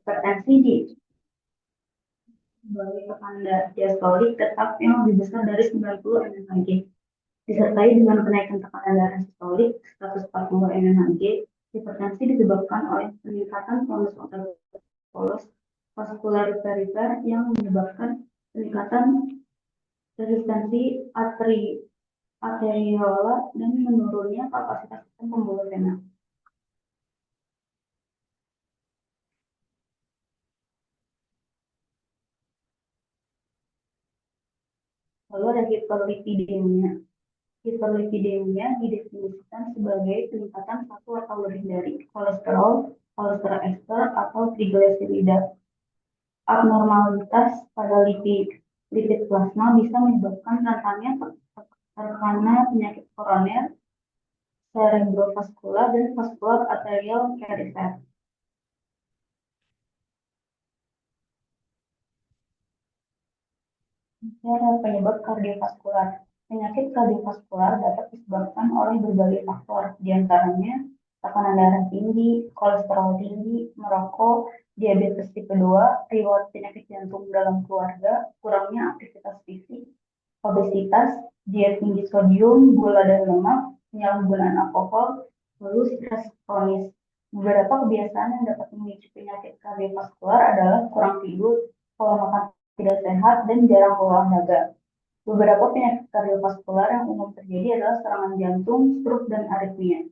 hipertensi sebagai tekanan diastolik tetap yang lebih besar dari 90 mmHg, disertai dengan kenaikan tekanan darah sistolik 140 mmHg. Hipertensi disebabkan oleh peningkatan tonus otot polos vaskular perifer yang menyebabkan peningkatan resistensi arteriola dan menurunnya kapasitas sistem pembuluh vena. Lalu ada hiperlipidemia. Hiperlipidemia didefinisikan sebagai peningkatan satu atau lebih dari kolesterol, kolesterol ester, atau trigliserida. Abnormalitas pada lipid plasma bisa menyebabkan rentannya terkena penyakit koroner, cerebrovaskular, dan vaskular arterial perifer. Penyebab kardiovaskular. Penyakit kardiovaskular dapat disebabkan oleh berbagai faktor, diantaranya tekanan darah tinggi, kolesterol tinggi, merokok, diabetes tipe 2, riwayat penyakit jantung dalam keluarga, kurangnya aktivitas fisik, obesitas, diet tinggi sodium, gula dan lemak, penyalahgunaan alkohol, lalu stres kronis. Beberapa kebiasaan yang dapat memicu penyakit kardiovaskular adalah kurang tidur, pola makan tidak sehat, dan jarang olahraga. Beberapa penyakit kardiovaskular yang umum terjadi adalah serangan jantung, stroke, dan aritmia.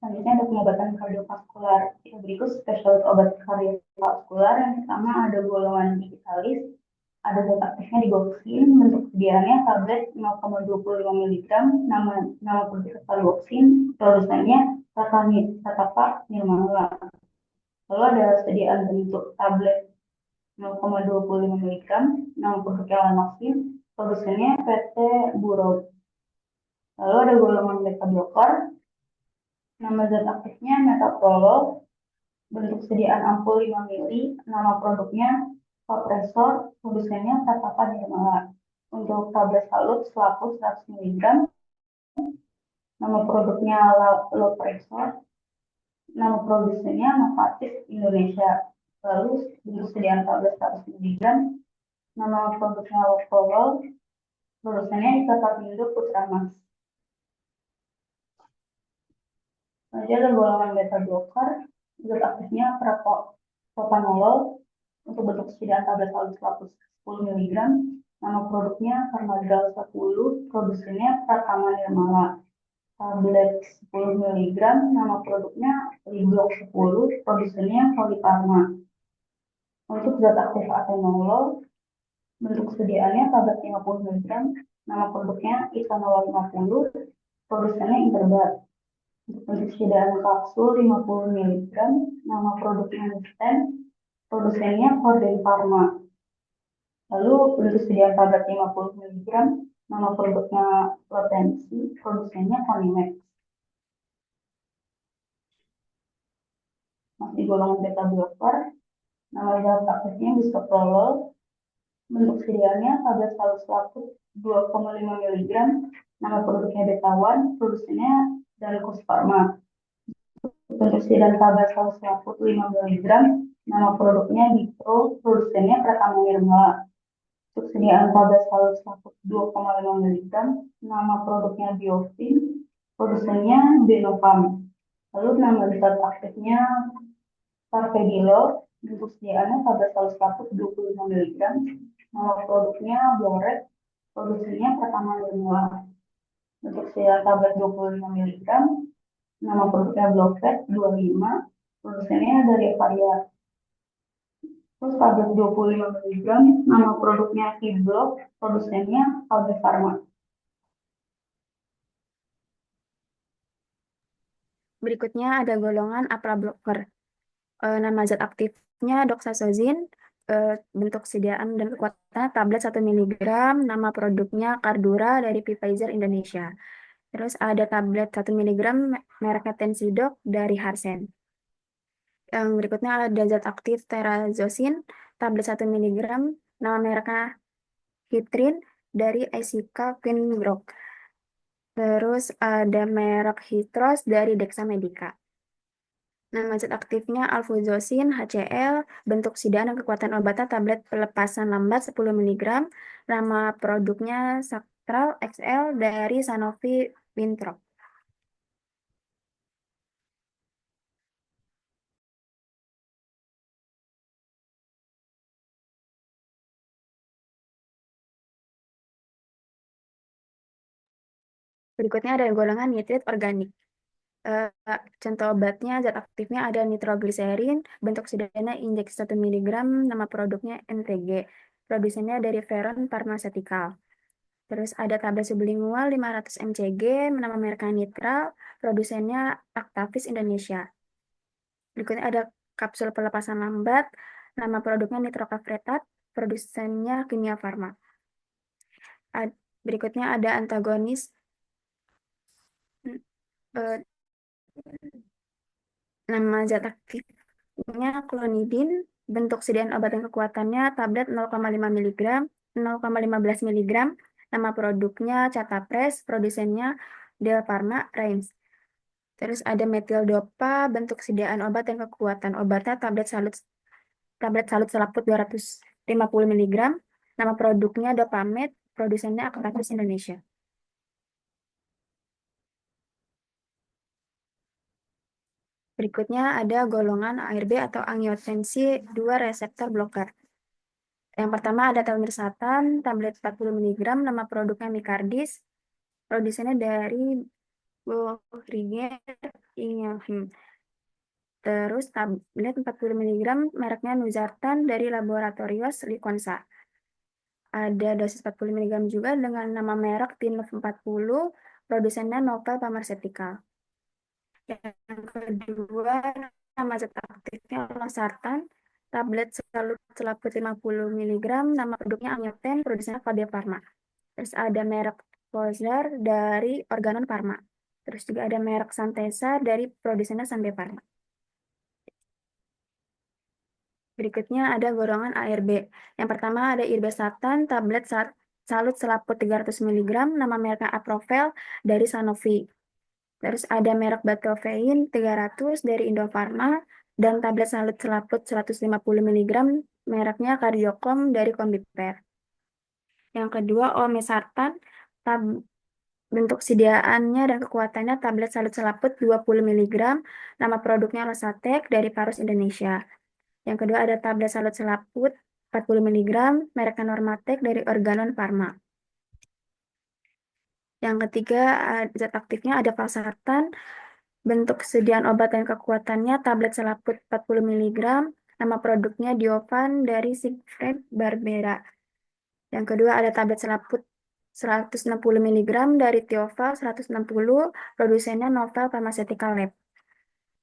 Selanjutnya ada pengobatan kardiovaskular. Berikut spesialis obat kardiovaskular. Yang pertama ada golongan digitalis, ada zat aktifnya digoxin, bentuk sediaannya tablet 0,25 mg, nama produk digoxin, produsennya Tatapa Nirmala. Lalu ada sediaan bentuk tablet 0,25 mg, nama produknya Lanoxin, produsennya PT Burou. Lalu ada golongan beta blocker, nama zat aktifnya metoprolol, bentuk sediaan ampul 5 ml, nama produknya Vapresor, produsennya Tatapa Nirmala. Untuk tablet salut selaput 100 mg, nama produknya Lopresor, nama produsennya Novartis Indonesia. Lalu bentuk sediaan tablet 100 mg, nama produknya Loprolol, produsennya Ikatapindo Putra Mas. Selanjutnya ada golongan beta blocker, zat aktifnya propanolol, untuk bentuk sediaan tablet salut selaput 10 mg, nama produknya Karmadral 10, produsennya Pratama Nirmala. Tablet 10 mg, nama produknya Liblok 10, produsennya Polypharma. Untuk zat aktif atenolol, bentuk sediaannya tablet 50 mg, nama produknya Itanolol 50, produsennya Interbat. Untuk bentuk sediaan kapsul 50 mg, nama produknya Nisten, produsennya Corden Pharma. Lalu bentuk sediaan tablet 50 mg, nama produknya Lotensi, produsennya Conimex. Masih golongan beta blocker, nama zat aktifnya bisoprolol, bentuk sediaannya tablet salut selaput 2,5 mg, nama produknya Beta1, produsennya Dalcos Pharma. Bentuk sediaan tablet salut selaput 5 mg, nama produknya Dipro, produsennya Pratama Nirmala. Untuk sediaan tablet salut selaput 2,5 mg, nama produknya Biofin, produsennya Benovam. Lalu nama zat aktifnya Carvedilol, bentuk sediaannya tablet salut selaput 25 mg, nama produknya Bloret, produsennya Pratama Nirmala. Untuk sediaan tablet 25 mg, nama produknya Blofet 25, produsennya dari Varia. Terus tablet 25 mg, nama produknya Kiblock, produsennya Albe Pharma. Berikutnya ada golongan APRA blocker. Nama zat aktifnya doxazosine, bentuk sediaan dan kekuatan tablet 1 mg, nama produknya Cardura dari Pfizer Indonesia. Terus ada tablet 1 mg mereknya Tensidoc dari Harsen. Yang berikutnya ada zat aktif terazosin, tablet 1 mg, nama mereknya Hitrin dari Icica Quinbrok. Terus ada merek Hitros dari Dexamedica. Nama zat aktifnya alfuzosin HCl, bentuk sidaan dan kekuatan obatnya tablet pelepasan lambat 10 mg, nama produknya Sakral XL dari Sanofi Winthrop. Berikutnya ada golongan nitrit organik. Eh, Contoh obatnya, zat aktifnya ada nitrogliserin, bentuk sederhana injeksi 1 mg, nama produknya NTG. Produsennya dari Veron Pharmaceutical. Terus ada tablet sublingual 500 mcg, nama mereknya Nitral, produsennya Actavis Indonesia. Berikutnya ada kapsul pelepasan lambat, nama produknya Nitrocafretat, produsennya Kimia Farma. Berikutnya ada antagonis eh, nama zat aktifnya klonidin, bentuk sediaan obat dan kekuatannya tablet 0,5 mg, 0,15 mg, nama produknya Catapres, produsennya Del Pharma Reims. Terus ada metildopa, bentuk sediaan obat dan kekuatan obatnya tablet salut selaput 250 mg, nama produknya Dopamed, produsennya Actavis Indonesia. Berikutnya ada golongan ARB atau angiotensi 2 reseptor blocker. Yang pertama ada telmirsatan, tablet 40 mg, nama produknya Micardis, produsennya dari Boehringer Ingelheim. Terus tablet 40 mg, mereknya Nuzartan dari Laboratorios Liconsa. Ada dosis 40 mg juga dengan nama merek Tinov 40, produsennya Novel Pharmaceutical. Yang kedua, nama zat aktifnya losartan, tablet salut selaput 50 mg, nama produknya Amioten, produsennya Fabia Pharma. Terus ada merek Pozar dari Organon Pharma. Terus juga ada merek Santesa dari produsennya Sanbe Pharma. Berikutnya ada golongan ARB. Yang pertama ada irbesatan, tablet salut selaput 300 mg, nama mereknya Aprovel dari Sanofi. Terus ada merek Batelvein 300 dari Indofarma, dan tablet salut selaput 150 mg, mereknya Cardiocom dari Combiper. Yang kedua, Olmesartan, bentuk sediaannya dan kekuatannya tablet salut selaput 20 mg, nama produknya Losatek dari Parus Indonesia. Yang kedua ada tablet salut selaput 40 mg, mereknya Normatek dari Organon Pharma. Yang ketiga, zat aktifnya ada valsartan, bentuk sediaan obat dan kekuatannya tablet selaput 40 mg, nama produknya Diovan dari Siegfried Barbera. Yang kedua ada tablet selaput 160 mg dari Tioval 160, produsennya Novel Pharmaceutical Lab.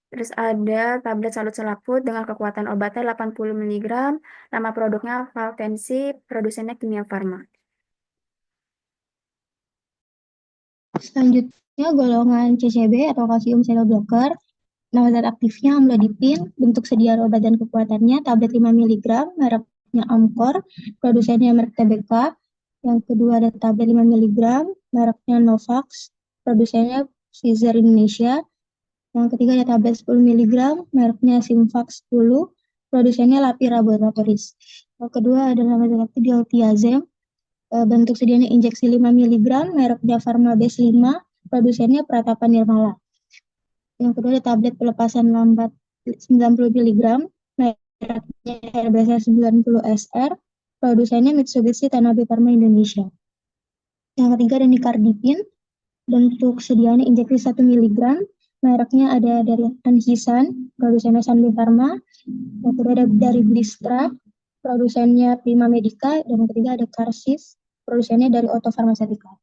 Terus ada tablet salut selaput dengan kekuatan obatnya 80 mg, nama produknya Valtensi, produsennya Kimia Farma. Selanjutnya golongan CCB atau calcium channel blocker. Nama zat aktifnya amlodipin, bentuk sediaan obat dan kekuatannya tablet 5 mg, mereknya Amcor, produsennya merek TBK. Yang kedua ada tablet 5 mg, mereknya Novax, produsennya Pfizer Indonesia. Yang ketiga ada tablet 10 mg, mereknya Simvax 10, produsennya Lapi Laboratories. Yang kedua ada nama zat aktif diltiazem, bentuk sedianya injeksi 5 mg, mereknya Pharmabase 5, produsennya Pratapa Nirmala. Yang kedua ada tablet pelepasan lambat 90 mg, mereknya RBC 90 SR, produsennya Mitsubishi Tanabe Pharma Indonesia. Yang ketiga ada Nicardipin, bentuk sedianya injeksi 1 mg, mereknya ada dari Anhisan, produsennya Sanbe Pharma. Yang kedua ada dari Blistra, produsennya Prima Medica. Dan yang ketiga ada Karsis, produsennya dari Otto Pharmaceutical.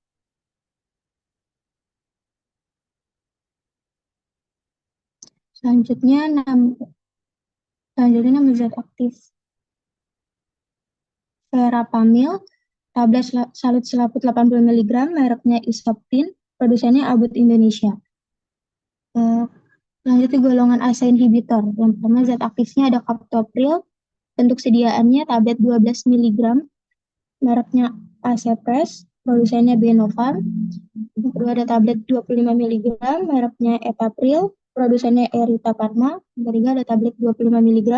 Selanjutnya nama zat aktif Verapamil, tablet salut selaput 80 mg, mereknya Isoptin, produsennya Abut Indonesia. Selanjutnya golongan ACE inhibitor. Yang pertama zat aktifnya ada Captopril, bentuk sediaannya tablet 12 mg, mereknya Acepres, produsennya Benovan. Yang kedua ada tablet 25 mg, mereknya Etapril, produsennya Erita Pharma. Yang ketiga ada tablet 25 mg,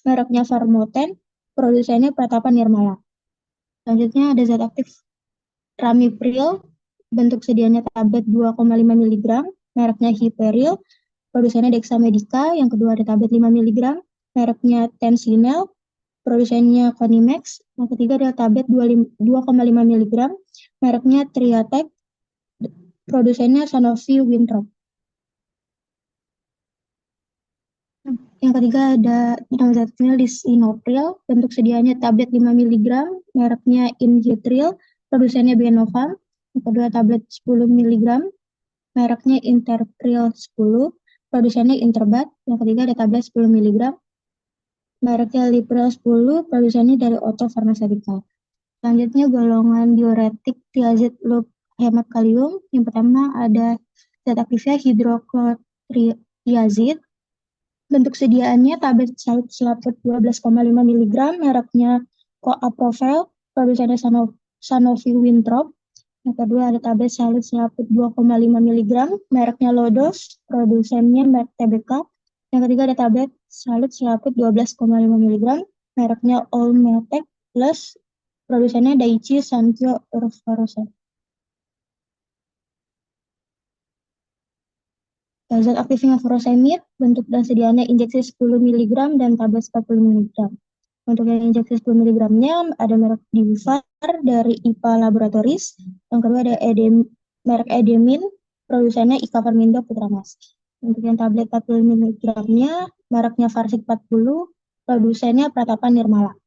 mereknya Pharmoten, produsennya Pratapa Nirmala. Selanjutnya ada zat aktif Ramipril, bentuk sedianya tablet 2,5 mg, mereknya Hiperil, produsennya Dexamedica. Yang kedua ada tablet 5 mg, mereknya Tensinel, produsennya Conimex. Yang ketiga ada tablet 2,5 mg, mereknya Triatec, produsennya Sanofi Winthrop. Yang ketiga ada nalzatil lisinopril, bentuk sedianya tablet 5 mg, mereknya Injitril, produsennya Benovam. Yang kedua tablet 10 mg, mereknya Interpril 10, produsennya Interbat. Yang ketiga ada tablet 10 mg, mereknya Lipril 10, produsennya dari Otto Pharmaceutical. Selanjutnya golongan diuretik tiazid loop hemat kalium. Yang pertama ada zat aktifnya hidroklorotiazid. Bentuk sediaannya tablet salut selaput 12,5 mg, mereknya Coaprofel, produsennya Sanofi Winthrop. Yang kedua ada tablet salut selaput 2,5 mg, mereknya Lodos, produsennya Merck TBK. Yang ketiga ada tablet salut selaput 12,5 mg, mereknya Olmetec Plus, produsennya Daiichi Sankyo Euphorosia. Zat aktifnya furosemid, bentuk dan sediaannya injeksi 10 mg dan tablet 40 mg. Untuk yang injeksi 10 mg-nya ada merek Divar dari IPA Laboratories. Yang kedua ada merek Edemin, produsennya Ika Permindo Putramas. Untuk yang tablet 40 mg-nya mereknya Varsik 40, produsennya Pratapa Nirmala.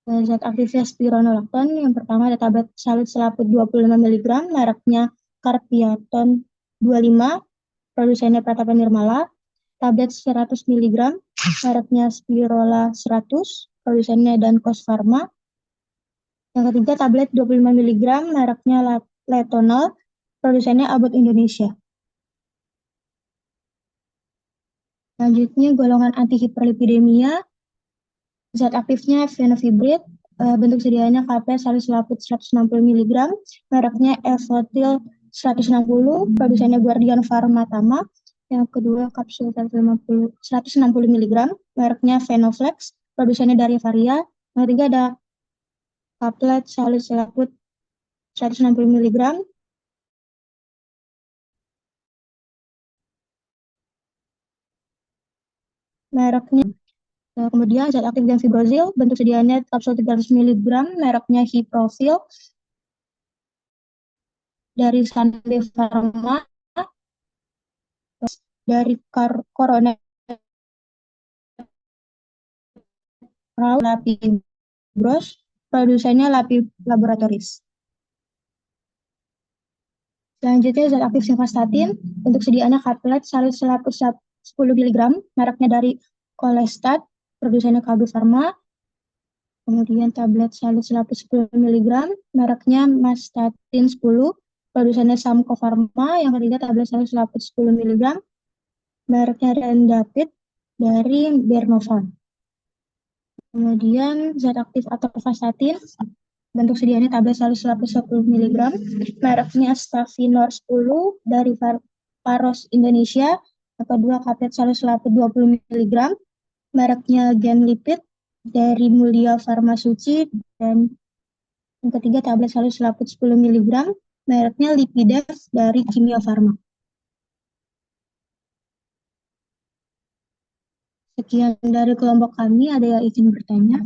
Zat aktifnya spironolactone, yang pertama ada tablet salut selaput 25 mg, mereknya Carpiaton 25, produsennya Pratapa Nirmala. Tablet 100 mg, mereknya Spirola 100, produsennya Dankos Pharma. Yang ketiga tablet 25 mg, mereknya Letonal, produsennya Abbott Indonesia. Selanjutnya golongan antihiperlipidemia, zat aktifnya fenofibrid, bentuk sediaannya kaplet salut selaput 160 mg, mereknya Evotil 160, produsennya Guardian Pharma Tama. Yang kedua kapsul 160 mg, mereknya Venoflex, produsennya dari Varia. Yang ketiga ada kaplet salut selaput 160 mg, mereknya. Kemudian zat aktif dan fibrozil, bentuk sediaannya kapsul 300 mg, mereknya Hiprofil dari Sande Pharma. Dari Coronet Lapibros, produsennya Lapi Laboratories. Selanjutnya zat aktif simvastatin, bentuk sediaannya kaplet salut selaput 10 mg, mereknya dari Colestat, produsennya Kaldu Pharma. Kemudian tablet salut selaput 10 mg, mereknya Mastatin 10, produsennya Samco Pharma. Yang ketiga tablet salut selaput 10 mg, mereknya Rendapit dari Bernovan. Kemudian zat aktif atorvastatin, bentuk sediaannya tablet salut selaput 10 mg, mereknya Stafinor 10 dari Paros Indonesia. Yang kedua tablet salut selaput 20 mg, mereknya Genlipid dari Mulia Pharmasuci. Dan yang ketiga tablet salut selaput 10 mg, mereknya Lipidev dari Kimia Pharma. Sekian dari kelompok kami, ada yang ingin bertanya?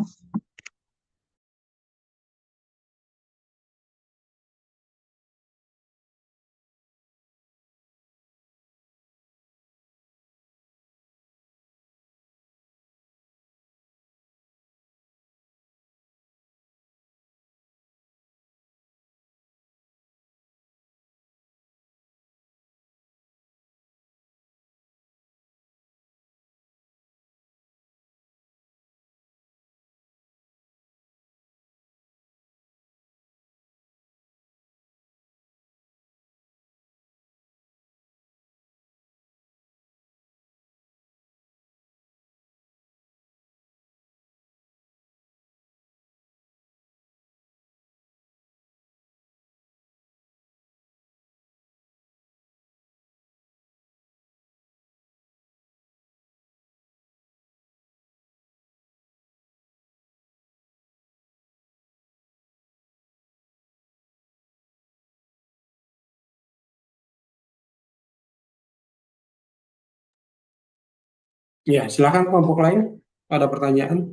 Ya, silakan kelompok lain. Ada pertanyaan?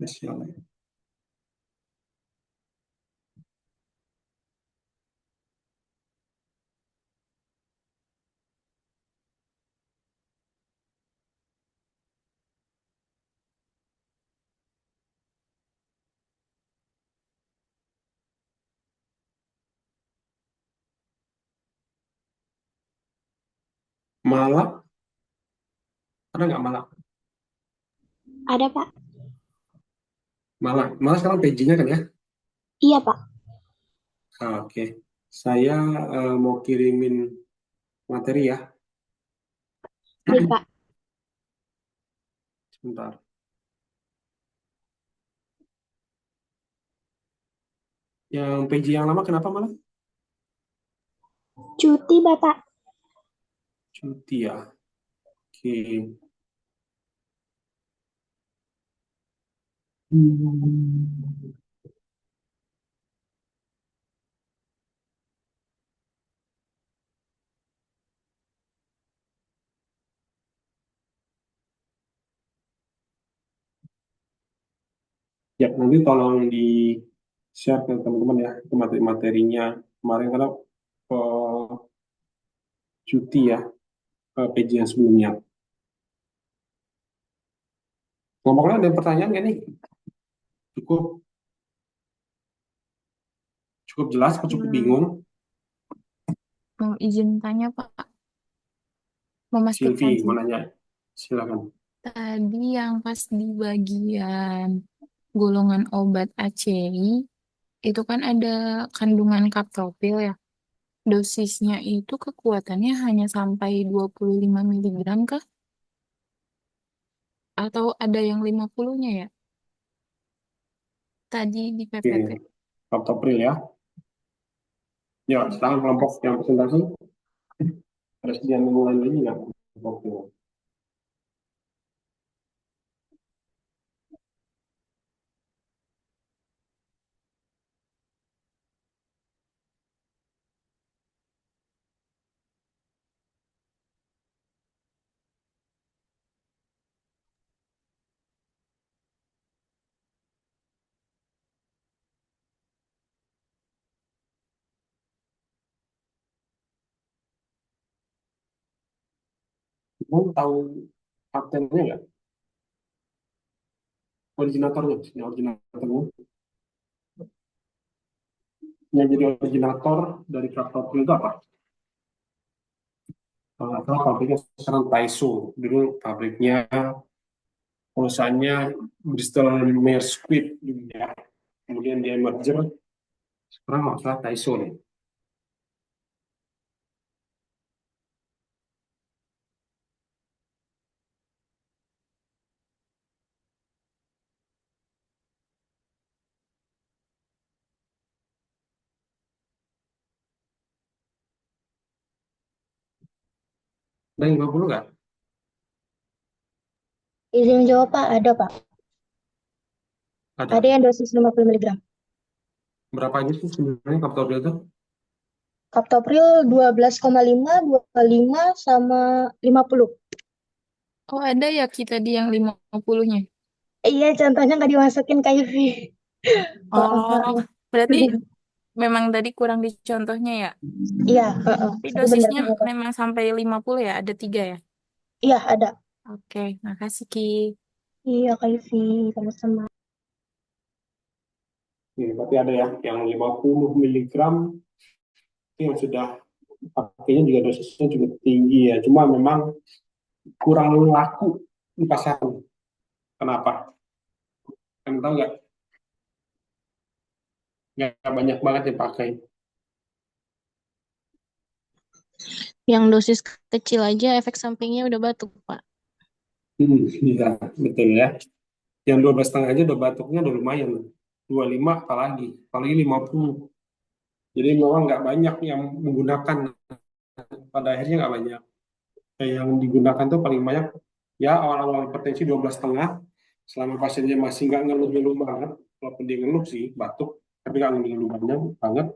Silakan. Malah, ada nggak malah? Ada, Pak. Malah sekarang PJ-nya kan ya? Iya, Pak. Oke. Saya mau kirimin materi ya. Baik, Pak. Sebentar. Yang PJ yang lama kenapa malah? Cuti, Bapak. Cuti ya. Oke. Hmm. Ya, nanti tolong di share ke teman-teman ya, ke materi-materinya. Kemarin kan cuti ya, PJ yang sebelumnya. Ngomongnya ada pertanyaan nggak nih? Cukup cukup jelas atau cukup bingung? Mau izin tanya Pak, Silvi, memastikan mau sih. nanya? Silakan. Tadi yang pas di bagian golongan obat ACI, itu kan ada kandungan kaptopil ya. Dosisnya itu kekuatannya hanya sampai 25 miligram kah? Atau ada yang 50-nya ya? Tadi di Oke, PPT. April ya. Ya, sekarang kelompok yang presentasi. Ada sediaan mulai lagi nggak? Oke. Kamu tahu kaptennya nggak? Originatornya, ya, originatornya. Yang jadi originator dari April itu apa? Kalau nggak salah pabriknya sekarang Taiso. Dulu pabriknya perusahaannya Bristol Myers Squibb dulu ya. Kemudian dia merger. Sekarang nggak salah Taiso nih. Dan 50 nggak? Izin jawab, Pak. Ada, Pak. Ada Ada. yang dosis 50 miligram. Berapa aja sih sebenarnya April itu? Kaptopril 12,5, 25, sama 50. Oh ada ya kita di yang 50-nya? Iya, contohnya nggak dimasukin ke IV. Oh, berarti memang tadi kurang di contohnya ya? Iya, Tapi tapi benar dosisnya juga. memang sampai 50 ya? Ada 3 ya? Iya, ada. Oke, makasih Ki. Iya, ke IV. Sama-sama. Ini berarti ada ya, yang 50 miligram itu yang sudah pakainya juga dosisnya juga tinggi ya. Cuma memang kurang laku di pasaran. Kenapa? Kan tahu nggak? Nggak banyak banget yang pakai. Yang dosis kecil aja efek sampingnya udah batuk, Pak. Iya, betul ya. Yang 12,5 aja udah batuknya udah lumayan. 25 apalagi 50. Jadi memang nggak banyak yang menggunakan, pada akhirnya nggak banyak. Yang digunakan tuh paling banyak ya awal-awal hipertensi 12,5, selama pasiennya masih nggak ngeluh-ngeluh banget, walaupun dia ngeluh sih batuk, tapi nggak ngeluh-ngeluh banget,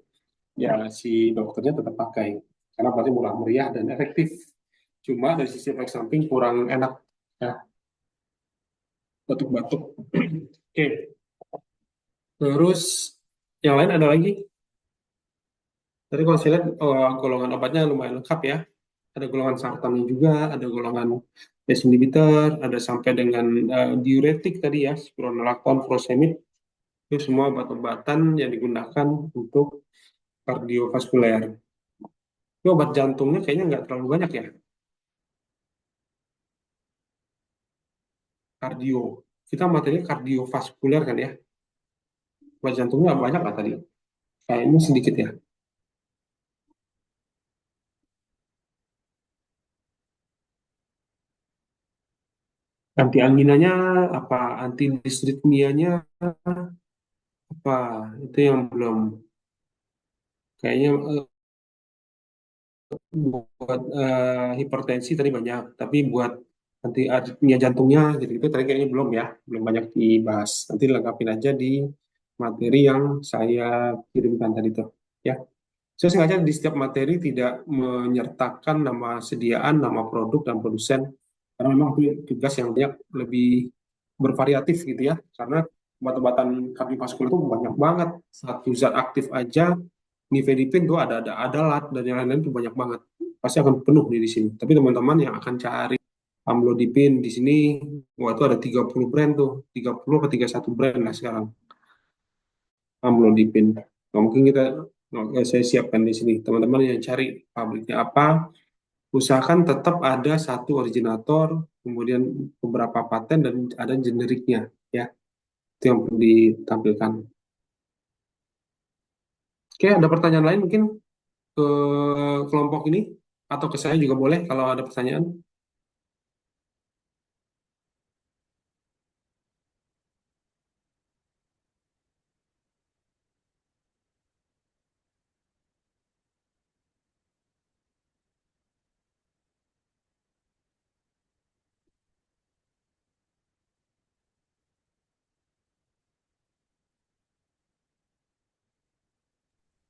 ya si dokternya tetap pakai. karena berarti murah meriah dan efektif. Cuma dari sisi efek samping kurang enak ya, batuk-batuk. Oke, terus yang lain ada lagi. Tadi kalau saya lihat golongan obatnya lumayan lengkap ya. Ada golongan sartannya juga, ada golongan ACE inhibitor, ada sampai dengan diuretik tadi ya, spironolakton, furosemid. Itu semua obat-obatan yang digunakan untuk kardiovaskuler. Tapi obat jantungnya kayaknya nggak terlalu banyak ya, kardio. Kita materinya kardiovaskuler kan ya. Obat jantungnya banyak lah tadi. Kayaknya sedikit ya. Anti anginanya apa? Anti disritmianya apa? Itu yang belum. Kayaknya buat hipertensi tadi banyak, tapi buat anti aritmia jantungnya gitu-gitu tadi kayaknya belum ya, belum banyak dibahas. Nanti lengkapin aja di materi yang saya kirimkan tadi tuh ya. Saya sengaja di setiap materi tidak menyertakan nama sediaan, nama produk dan produsen karena memang itu tugas yang banyak lebih bervariatif gitu ya. Karena obat-obatan kardiovaskular itu banyak banget. Satu zat aktif aja nifedipin tuh ada adalat dan yang lain-lain tuh banyak banget. Pasti akan penuh di sini. Tapi teman-teman yang akan cari amlodipin di sini, wah itu ada 30 brand tuh, 30 ke 31 brand lah sekarang amlodipin. Nah, mungkin saya siapkan di sini. Teman-teman yang cari pabriknya apa, usahakan tetap ada satu originator, kemudian beberapa paten dan ada generiknya ya. Itu yang perlu ditampilkan. Oke, ada pertanyaan lain mungkin ke kelompok ini atau ke saya juga boleh kalau ada pertanyaan.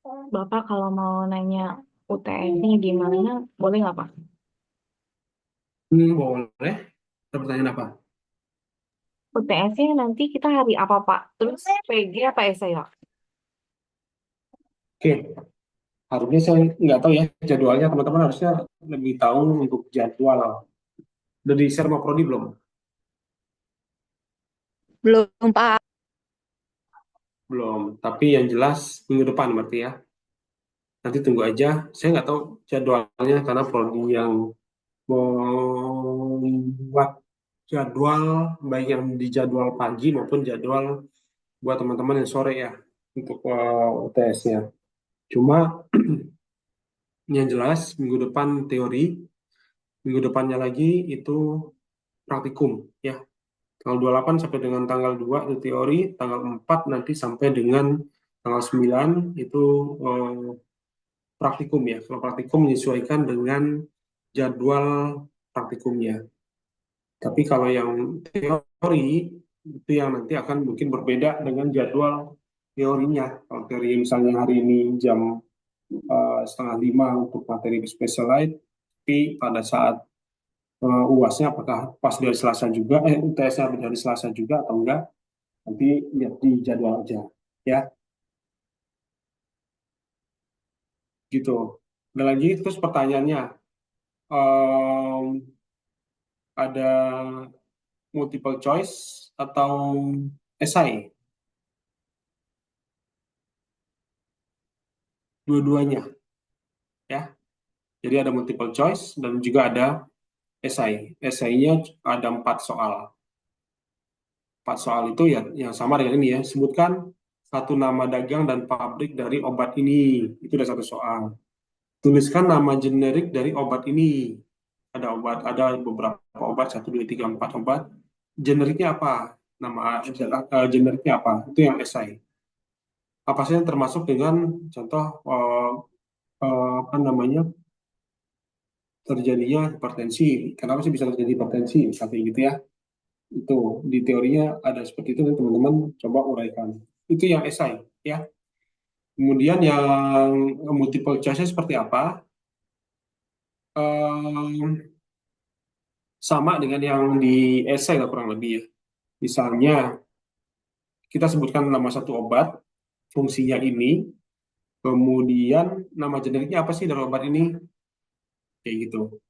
Bapak kalau mau nanya UTS-nya gimana, boleh nggak Pak? Boleh. Ada pertanyaan apa? UTS-nya nanti kita hari apa Pak? Terus PG apa esai Pak? Oke, harusnya saya nggak tahu ya jadwalnya, teman-teman harusnya lebih tahu untuk jadwal. Udah di-share sama Prodi belum? Belum, Pak. Belum, tapi yang jelas minggu depan berarti ya. Nanti tunggu aja, saya nggak tahu jadwalnya karena Prodi yang membuat jadwal, baik yang di jadwal pagi maupun jadwal buat teman-teman yang sore ya, untuk UTS-nya. Cuma yang jelas minggu depan teori, minggu depannya lagi itu praktikum ya. Tanggal 28 sampai dengan tanggal 2 itu teori, tanggal 4 nanti sampai dengan tanggal 9 itu praktikum ya. Kalau praktikum menyesuaikan dengan jadwal praktikumnya. Tapi kalau yang teori itu yang nanti akan mungkin berbeda dengan jadwal teorinya. Kalau teori misalnya hari ini jam 4:30 untuk materi specialized, tapi pada saat UASnya apakah pas dari Selasa juga, UTS-nya dari Selasa juga atau enggak, nanti lihat di jadwal aja, ya, gitu. Ada lagi, terus pertanyaannya, em, ada multiple choice atau esai? Dua-duanya, ya. Jadi ada multiple choice dan juga ada esai. Esainya ada 4 soal. 4 soal itu ya yang sama dengan ini ya. Sebutkan satu nama dagang dan pabrik dari obat ini. Itu ada 1 soal. Tuliskan nama generik dari obat ini. Ada beberapa obat, 1, 2, 3, 4 obat. Generiknya apa? Nama generiknya apa? Itu yang esai. Apa saja yang termasuk dengan contoh apa namanya terjadinya hipertensi. Kenapa sih bisa terjadi hipertensi? Misalnya gitu ya. Itu di teorinya ada seperti itu, teman-teman coba uraikan. Itu yang esai ya. Kemudian yang multiple choice seperti apa? em, sama dengan yang di esai lah kurang lebih ya. Misalnya kita sebutkan nama satu obat, fungsinya ini, kemudian nama generiknya apa sih dari obat ini, kayak gitu.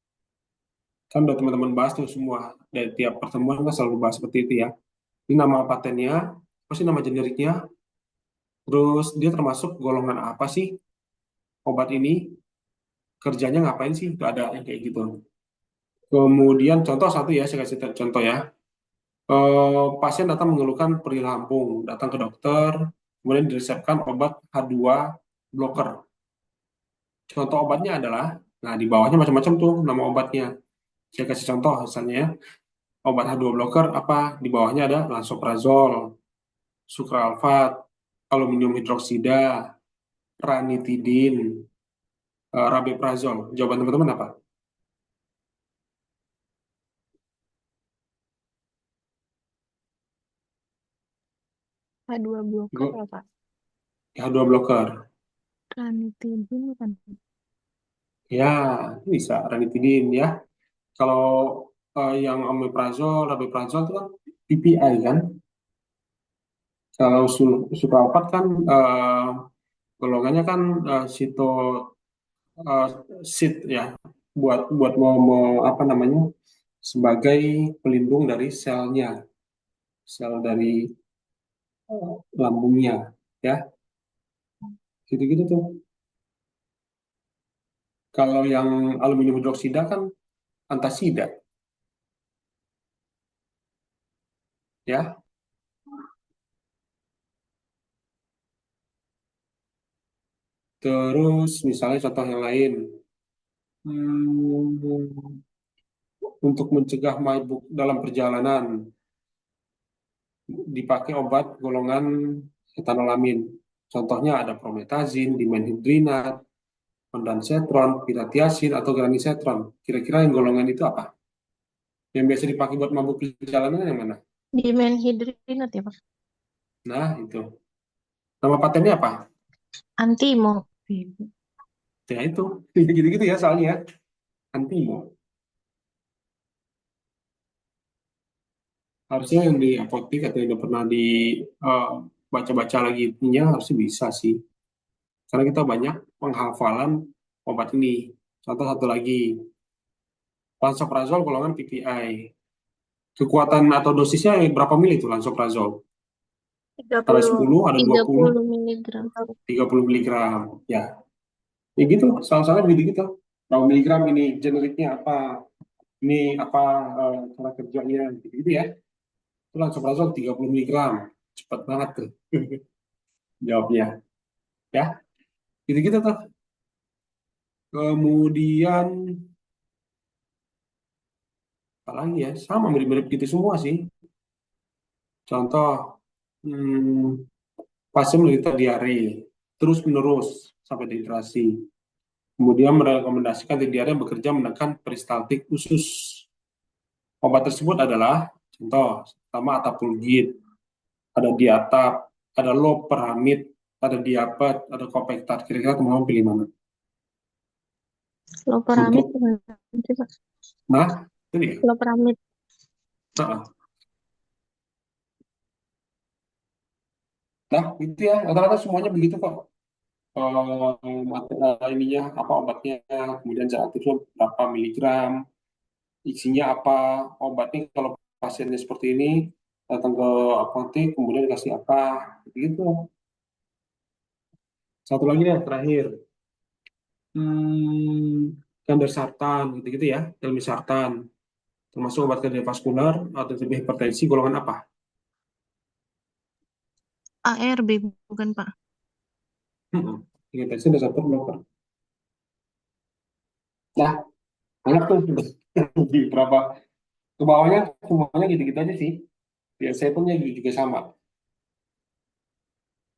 Kan udah teman-teman bahas tuh semua dari tiap pertemuan kan selalu bahas seperti itu ya. Ini nama patennya, apa sih nama generiknya, terus dia termasuk golongan apa sih obat ini, kerjanya ngapain sih, itu ada yang kayak gitu. Kemudian contoh satu ya, saya kasih contoh ya. Pasien datang mengeluhkan perih lambung, datang ke dokter, kemudian diresepkan obat H2 blocker. Contoh obatnya adalah, nah di bawahnya macam-macam tuh nama obatnya. Saya kasih contoh misalnya ya, obat H2 blocker apa? Di bawahnya ada lansoprazol, sukralfat, aluminium hidroksida, ranitidin, rabeprazol. Jawaban teman-teman apa? H2 blocker Gu- apa? H2 blocker. Ranitidin bukan? Ya, bisa ranitidin ya. Kalau yang omeprazol, rabeprazol itu kan PPI kan. Kalau supralfat kan golongannya kan sito eh, sit ya, buat buat apa namanya, sebagai pelindung dari selnya, sel dari lambungnya ya, gitu-gitu tuh. Kalau yang aluminium hidroksida kan antasida ya. Terus misalnya contoh yang lain, hmm, untuk mencegah mabuk dalam perjalanan dipakai obat golongan etanolamin. Contohnya ada prometazin, dimenhidrinat, ondansetron, piratiasin, atau granisetron. Kira-kira yang golongan itu apa? Yang biasa dipakai buat mabuk perjalanan yang mana? Dimenhidrinat ya, Pak. Nah, itu. Nama patennya apa? Antimo. Ya, itu. Gitu-gitu ya soalnya ya. Antimo. Harusnya yang di apotek atau yang udah pernah di eh, baca-baca lagi ininya harusnya bisa sih. Karena kita banyak penghafalan obat ini. Contoh satu lagi, lansoprazol golongan PPI. Kekuatan atau dosisnya berapa mili itu lansoprazol? Ada 30 10, ada 20, 30 miligram. 30 miligram. Ya, ya gitu. Soal-soalnya begitu gitu. Berapa miligram ini generiknya apa? Ini apa cara kerjanya? Gitu, ya. Itu lansoprazol 30 miligram. Cepat banget tuh jawabnya. Ya, gitu-gitu tuh. Kemudian apa lagi ya? Sama mirip-mirip gitu semua sih. Contoh, hmm, pasien menderita diare terus-menerus sampai dehidrasi. Kemudian merekomendasikan diare bekerja menekan peristaltik usus. Obat tersebut adalah contoh pertama atapulgit, ada diatap, ada loperamid, ada diapet, ada kopektat. Kira-kira teman-teman pilih mana? Loperamid Untuk, bukan sih, Pak? nah, itu dia. Loperamid. Nah, nah, itu ya. Rata-rata semuanya begitu kok. Ininya apa obatnya, kemudian zat aktifnya berapa miligram, isinya apa, obatnya kalau pasiennya seperti ini datang ke apotek kemudian dikasih apa, gitu. Satu lagi nih terakhir, kandersartan gitu-gitu ya, telmisartan termasuk obat kardiovaskular atau hipertensi golongan apa? ARB bukan, Pak? Hipertensi ada satu blocker. Nah, banyak tuh di berapa ke bawahnya semuanya gitu-gitu aja sih. Biasanya pun juga sama.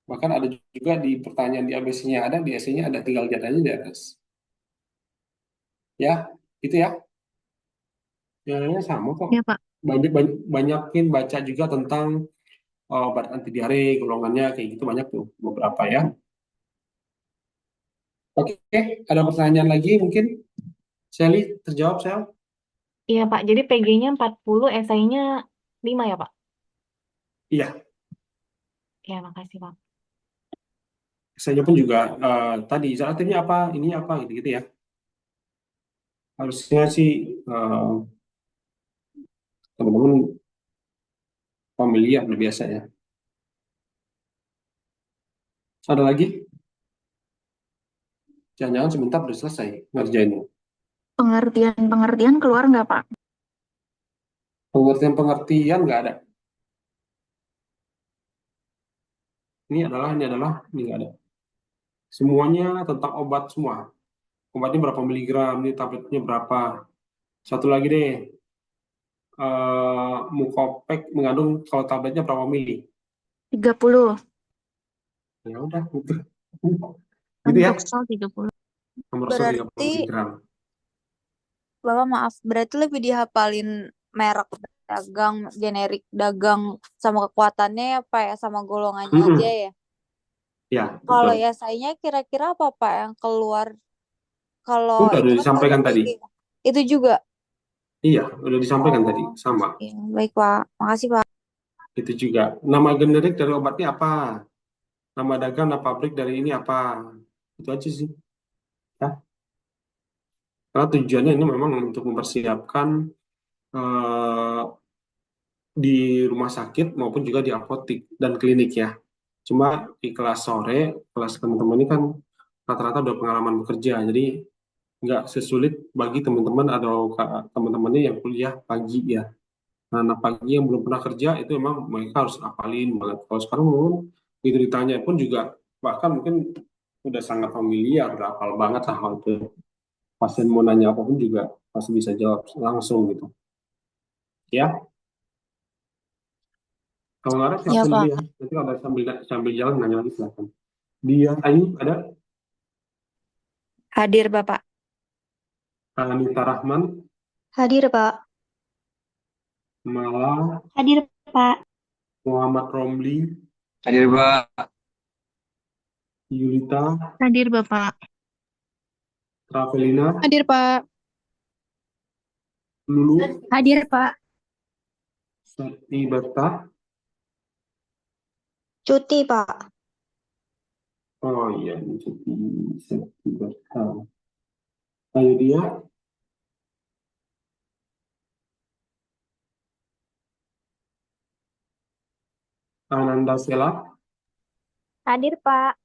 Bahkan ada juga di pertanyaan di ABC-nya ada, di essay-nya ada, tinggal lihat aja di atas. Ya, itu ya. Yang lainnya sama kok. Ya, Pak. Banyakin baca juga tentang obat anti diare, golongannya kayak gitu banyak tuh beberapa ya. Oke, ada pertanyaan lagi mungkin Sally, terjawab, Sel? Iya, Pak. Jadi PG-nya 40, esainya 5 ya, Pak? Iya, Ya, makasih, Pak. saya pun juga tadi zat aktifnya apa, ini apa, gitu-gitu ya. Harusnya sih teman-teman familiar udah biasa ya. Ada lagi? Jangan-jangan sebentar udah selesai ngerjainnya. Pengertian-pengertian keluar nggak, Pak? Pengertian-pengertian nggak ada. Ini nggak ada. Semuanya tentang obat semua. Obatnya berapa miligram, ini tabletnya berapa. Satu lagi deh, Mukopek mengandung kalau tabletnya berapa mili? 30. Ya udah, gitu. Gitu ya, Untuk sal 30. nomor 30 Berarti, miligram. Bapak maaf, berarti lebih dihafalin merek dagang, generik dagang sama kekuatannya ya Pak ya, sama golongannya aja Mm-mm. ya. Ya, Kalau betul. ya sayanya kira-kira apa Pak yang keluar? Udah Kalau itu kan kalau disampaikan tadi. PG. Itu juga. Iya, udah disampaikan tadi. Oh, Sama. iya. Baik Pak. Makasih Pak. Itu juga. Nama generik dari obatnya apa? Nama dagang, nama pabrik dari ini apa? Itu aja sih. Ya. Karena tujuannya ini memang untuk mempersiapkan eh, di rumah sakit maupun juga di apotik dan klinik ya. Cuma di kelas sore, kelas teman-teman ini kan rata-rata udah pengalaman bekerja, jadi nggak sesulit bagi teman-teman atau teman-teman ini yang kuliah pagi ya. Nah, anak pagi yang belum pernah kerja itu memang mereka harus apalin banget. Kalau sekarang mungkin itu ditanya pun juga bahkan mungkin udah sangat familiar, udah hafal banget lah hal itu. Pasien mau nanya apapun juga pasti bisa jawab langsung gitu. Ya, kalau nggak ada Iya siapin dulu Pak. ya. Nanti kalau ada sambil jalan nanya lagi silakan. Dia Ayu ada, Hadir Bapak. Anita Rahman, Hadir, Pak. Mala, Hadir, Pak. Muhammad Romli, Hadir, Pak. Yulita, Hadir, Bapak. Ravelina, Hadir, Pak. Lulu, Hadir, Pak. Sakti Berta. Cuti, Pak. Oh iya, ini Sakti Berta. Ayo dia, Ananda Sela, Hadir, Pak.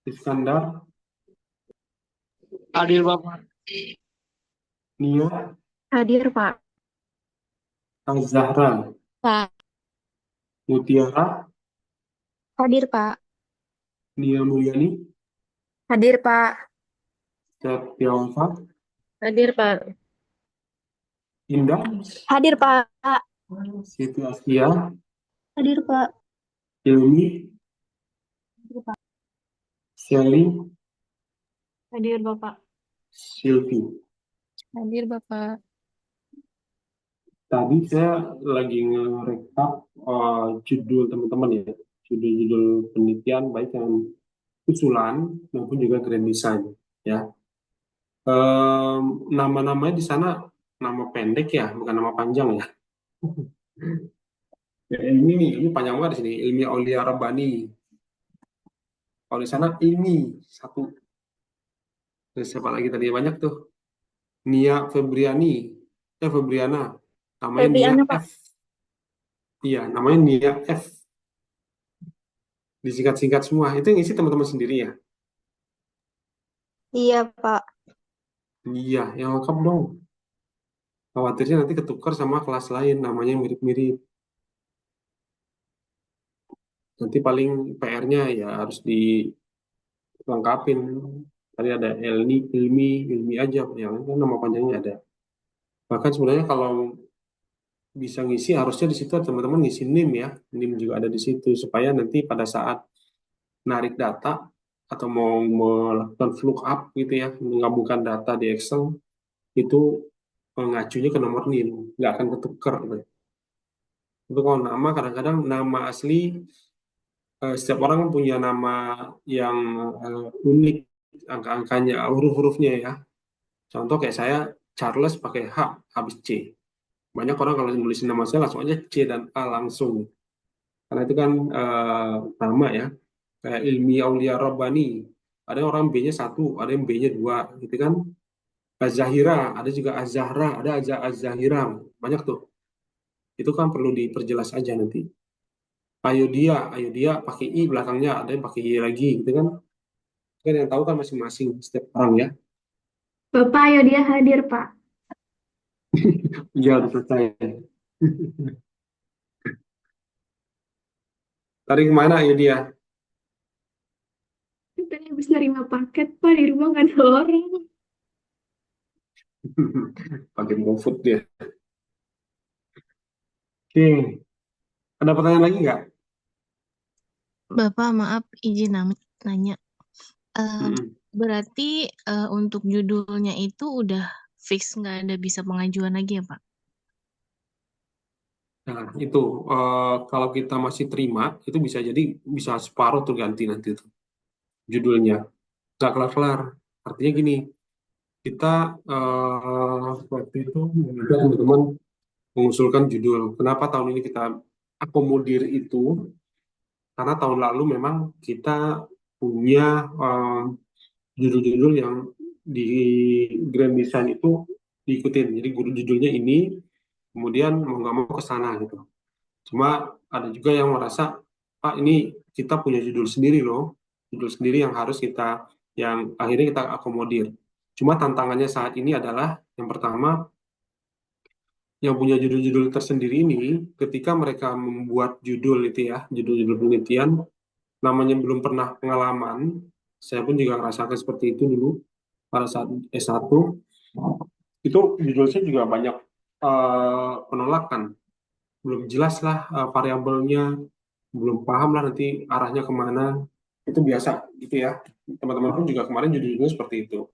Iskandar, Hadir, Bapak. Nia, Hadir, Pak. Azahra, Pak. Mutiara, Hadir, Pak. Nia Mulyani, Hadir, Pak. Setiawafa, Hadir, Pak. Indah, Hadir Pak. Siti Askia, Hadir, Pak. Ilmi, Sally, Hadir, Bapak. Sylvie. Hadir, Bapak. Tadi saya lagi ngerekap judul teman-teman ya, judul-judul penelitian baik yang usulan maupun juga grand design ya. Nama-namanya di sana nama pendek ya, bukan nama panjang ya. Ya, ini panjang banget di sini, Ilmi Aulia Rabbani. Kalau di sana Ilmi satu. Terus siapa lagi tadi banyak tuh. Nia Febriana. Namanya Nia Febriana, Pak. F. Iya, namanya Nia F. Disingkat-singkat semua. Itu yang isi teman-teman sendiri ya. Iya, Pak. Iya, yang lengkap dong. Khawatirnya nanti ketukar sama kelas lain, namanya mirip-mirip. Nanti paling PR-nya ya harus dilengkapin. Tadi ada ilmi aja, yang lain kan nama panjangnya ada. Bahkan sebenarnya kalau bisa ngisi harusnya di situ teman-teman ngisi NIM ya, NIM juga ada di situ supaya nanti pada saat narik data atau mau melakukan lookup gitu ya, menggabungkan data di Excel itu mengacunya ke nomor NIM, nggak akan ketukar gitu. Itu kalau nama kadang-kadang nama asli setiap orang punya nama yang unik, angka-angkanya, huruf-hurufnya ya. Contoh kayak saya, Charles pakai H habis C. Banyak orang kalau nulis nama saya langsung aja C dan A langsung. Karena itu kan nama ya. Kayak Ilmi Aulia Rabbani. Ada orang B-nya 1, ada yang B-nya 2, gitu kan. Az-Zahira, ada juga Az-Zahra, ada Az-Zahira. Banyak tuh. Itu kan perlu diperjelas aja nanti. Ayo dia pakai I belakangnya, ada yang pakai Y lagi, gitu kan. Kan yang tahu kan masing-masing setiap orang ya. Bapak, ayo dia hadir, Pak. Iya, udah selesai. Tadi kemana ayo dia? Tadi habis nerima paket, Pak. Di rumah nggak ada orang. Pakai GoFood dia. Oke, ada pertanyaan lagi nggak? Bapak, maaf izin nanya. Mm-mm. Berarti untuk judulnya itu udah fix nggak ada bisa pengajuan lagi ya, Pak? Nah, itu kalau kita masih terima, itu bisa jadi bisa separuh tuh ganti nanti tuh judulnya. Nggak kelar-kelar. Artinya gini, kita waktu itu juga teman-teman mengusulkan judul. Kenapa tahun ini kita akomodir itu? Karena tahun lalu memang kita punya judul-judul yang di Grand Design itu diikutin. Jadi guru judulnya ini, kemudian mau nggak mau ke sana gitu. Cuma ada juga yang merasa, Pak ini kita punya judul sendiri loh, judul sendiri yang harus kita, yang akhirnya kita akomodir. Cuma tantangannya saat ini adalah, yang pertama, yang punya judul-judul tersendiri ini, ketika mereka membuat judul itu ya, judul-judul penelitian, namanya belum pernah pengalaman, saya pun juga merasakan seperti itu dulu, pada saat S1, itu judulnya juga banyak penolakan. Belum jelas lah variabelnya, belum paham lah nanti arahnya kemana. Itu biasa gitu ya. Teman-teman pun juga kemarin judul-judulnya seperti itu.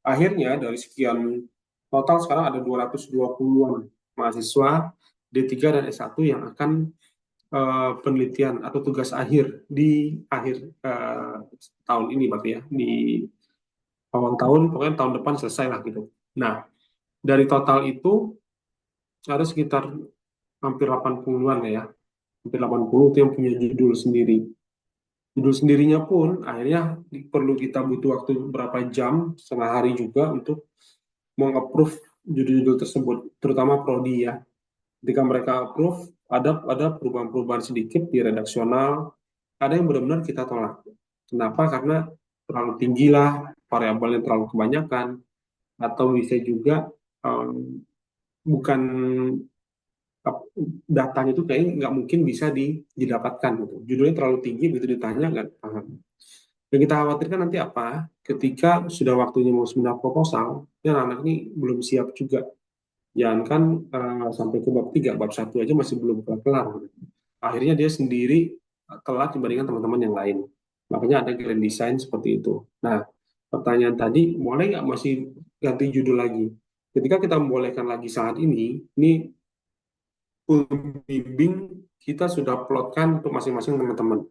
Akhirnya dari sekian total sekarang ada 220-an mahasiswa D3 dan S1 yang akan penelitian atau tugas akhir di akhir tahun ini berarti ya, di awal tahun, pokoknya tahun depan selesai lah gitu. Nah, dari total itu ada sekitar hampir 80-an ya, hampir 80 itu yang punya judul sendiri. Judul sendirinya pun akhirnya perlu kita butuh waktu berapa jam, setengah hari juga untuk meng-approve judul-judul tersebut, terutama prodi ya. Ketika mereka approve, ada perubahan-perubahan sedikit di redaksional, ada yang benar-benar kita tolak. Kenapa? Karena terlalu tinggi lah, variabelnya terlalu kebanyakan, atau bisa juga bukan datanya itu kayaknya nggak mungkin bisa didapatkan gitu. Judulnya terlalu tinggi, begitu ditanya nggak paham. Yang kita khawatirkan nanti apa? Ketika sudah waktunya mau seminar proposal, ya anak ini belum siap juga. Jangan kan sampai ke bab 3, bab 1 aja masih belum kelar. Akhirnya dia sendiri telat dibandingkan teman-teman yang lain. Makanya ada grand design seperti itu. Nah, pertanyaan tadi, boleh nggak masih ganti judul lagi? Ketika kita membolehkan lagi saat ini pembimbing kita sudah plotkan untuk masing-masing teman-teman.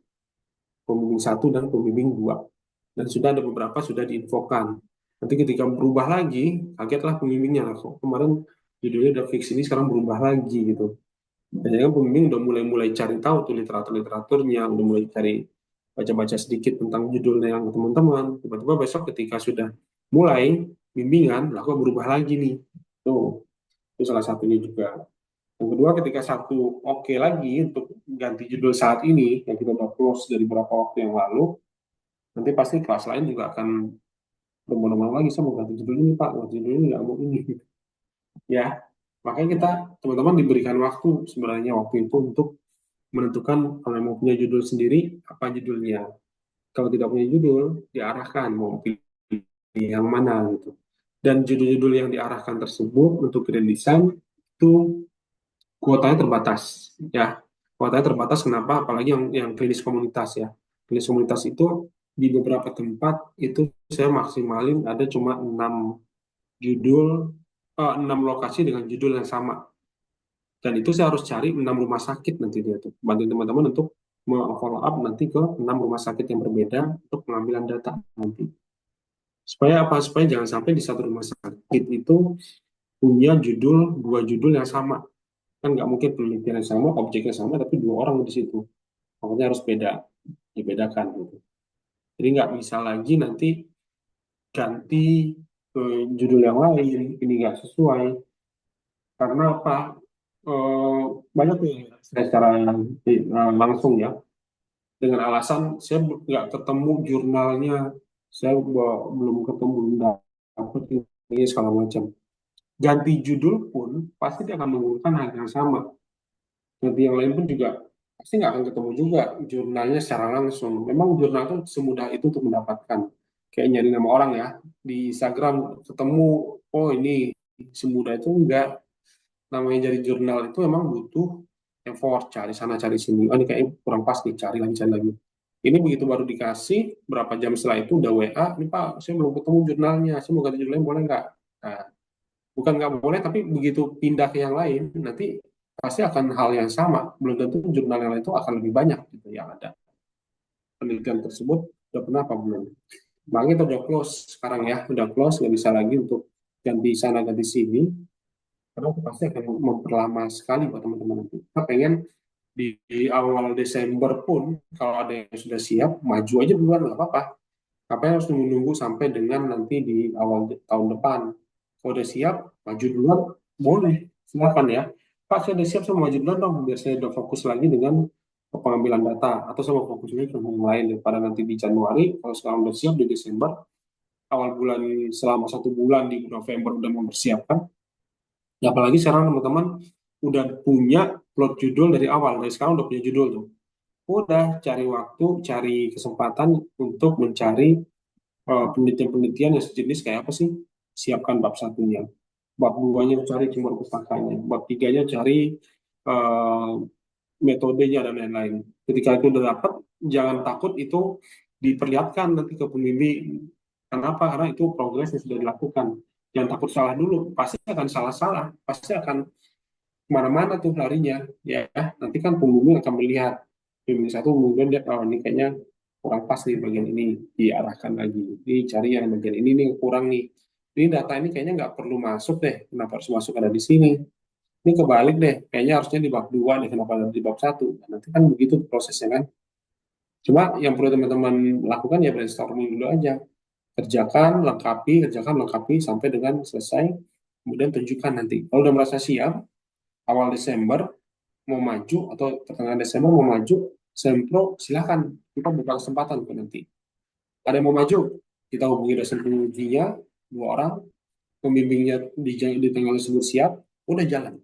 Pembimbing 1 dan pembimbing 2. Dan sudah ada beberapa sudah diinfokan. Nanti ketika berubah lagi, kagetlah pembimbingnya. Kok kemarin judulnya udah fix ini, sekarang berubah lagi gitu. Biasanya kan pembimbing udah mulai cari tahu tuh literaturnya, udah mulai cari baca-baca sedikit tentang judulnya yang teman-teman. Tiba-tiba besok ketika sudah mulai bimbingan, lah kok berubah lagi nih. Tuh, itu salah satunya juga. Yang kedua, ketika satu oke lagi untuk ganti judul saat ini, yang kita udah close dari beberapa waktu yang lalu, nanti pasti kelas lain juga akan berbondong-bondong lagi, saya mau ganti judul ini Pak, ganti judul ini nggak mau ini. Ya, makanya kita, teman-teman diberikan waktu, sebenarnya waktu itu untuk menentukan kalau mau punya judul sendiri, apa judulnya. Kalau tidak punya judul, diarahkan mau pilih yang mana gitu. Dan judul-judul yang diarahkan tersebut untuk grand design itu kuotanya terbatas ya. Kuotanya terbatas kenapa? Apalagi yang klinis komunitas ya. Klinis komunitas itu di beberapa tempat itu saya maksimalin ada cuma 6 judul, 6 lokasi dengan judul yang sama. Dan itu saya harus cari 6 rumah sakit nanti dia tuh. Bantuin teman-teman untuk follow up nanti ke 6 rumah sakit yang berbeda untuk pengambilan data nanti. Supaya apa? Supaya jangan sampai di satu rumah sakit itu punya dua judul yang sama. Kan nggak mungkin penelitian yang sama, objeknya sama, tapi dua orang di situ. Makanya harus dibedakan gitu. Jadi nggak bisa lagi nanti ganti ke judul yang lain, ini nggak sesuai. Karena apa? Eh, Banyak yang saya secara langsung ya, dengan alasan saya nggak ketemu jurnalnya, saya belum ketemu, belum dapet ini segala macam. Ganti judul pun pasti dia akan menggunakan hal yang sama. Ganti yang lain pun juga pasti nggak akan ketemu juga jurnalnya secara langsung. Memang jurnal itu semudah itu untuk mendapatkan. Kayak nyari nama orang ya di Instagram ketemu, oh ini semudah itu enggak. Namanya jadi jurnal itu memang butuh effort, cari sana cari sini. Oh ini kayaknya kurang pas nih, cari lagi. Ini begitu baru dikasih, berapa jam setelah itu udah WA, ini Pak, saya belum ketemu jurnalnya, saya mau ganti jurnalnya boleh nggak? Nah, bukan nggak boleh, tapi begitu pindah ke yang lain, nanti pasti akan hal yang sama. Belum tentu jurnal yang lain itu akan lebih banyak gitu yang ada. Penelitian tersebut udah pernah apa belum? Makanya kita udah close sekarang ya, udah close, nggak bisa lagi untuk ganti sana ganti sini, karena itu pasti akan memperlama sekali buat teman-teman nanti. Kita pengen di awal Desember pun kalau ada yang sudah siap, maju aja duluan nggak apa-apa. Apa harus menunggu sampai dengan nanti di awal tahun depan? Kalau udah siap, maju duluan, boleh. Silakan ya. Pak, saya udah siap, saya mau maju duluan dong. Biar saya udah fokus lagi dengan pengambilan data. Atau saya mau fokus lagi ke yang lain. Daripada nanti di Januari, kalau sekarang udah siap di Desember, awal bulan selama 1 bulan di November udah mempersiapkan. Ya, apalagi sekarang teman-teman udah punya plot judul dari awal. Dari sekarang udah punya judul tuh. Udah cari waktu, cari kesempatan untuk mencari penelitian-penelitian yang sejenis kayak apa sih? Siapkan bab satunya. Bab duanya cari sumber pustakanya. Bab tiganya cari eh, metodenya dan lain-lain. Ketika itu udah dapat, jangan takut itu diperlihatkan nanti ke pembimbing. Kenapa? Karena itu progres yang sudah dilakukan. Jangan takut salah dulu. Pasti akan salah-salah. Pasti akan kemana-mana tuh larinya. Ya, nanti kan pembimbing akan melihat. Pembimbing satu kemudian dia, oh ini kayaknya kurang pas nih bagian ini, diarahkan lagi. Ini cari yang bagian ini nih kurang nih. Ini data ini kayaknya nggak perlu masuk deh. Kenapa harus masuk ada di sini? Ini kebalik deh. Kayaknya harusnya di bab 2 nih. Kenapa ada di bab 1? Nanti kan begitu prosesnya kan. Cuma yang perlu teman-teman lakukan ya brainstorming dulu aja. Kerjakan, lengkapi sampai dengan selesai. Kemudian tunjukkan nanti. Kalau udah merasa siap, awal Desember mau maju atau pertengahan Desember mau maju, Sempro silakan kita buka kesempatan ke nanti. Ada yang mau maju, kita hubungi dosen pengujinya 2 orang, pembimbingnya di tanggal tersebut siap, udah jalan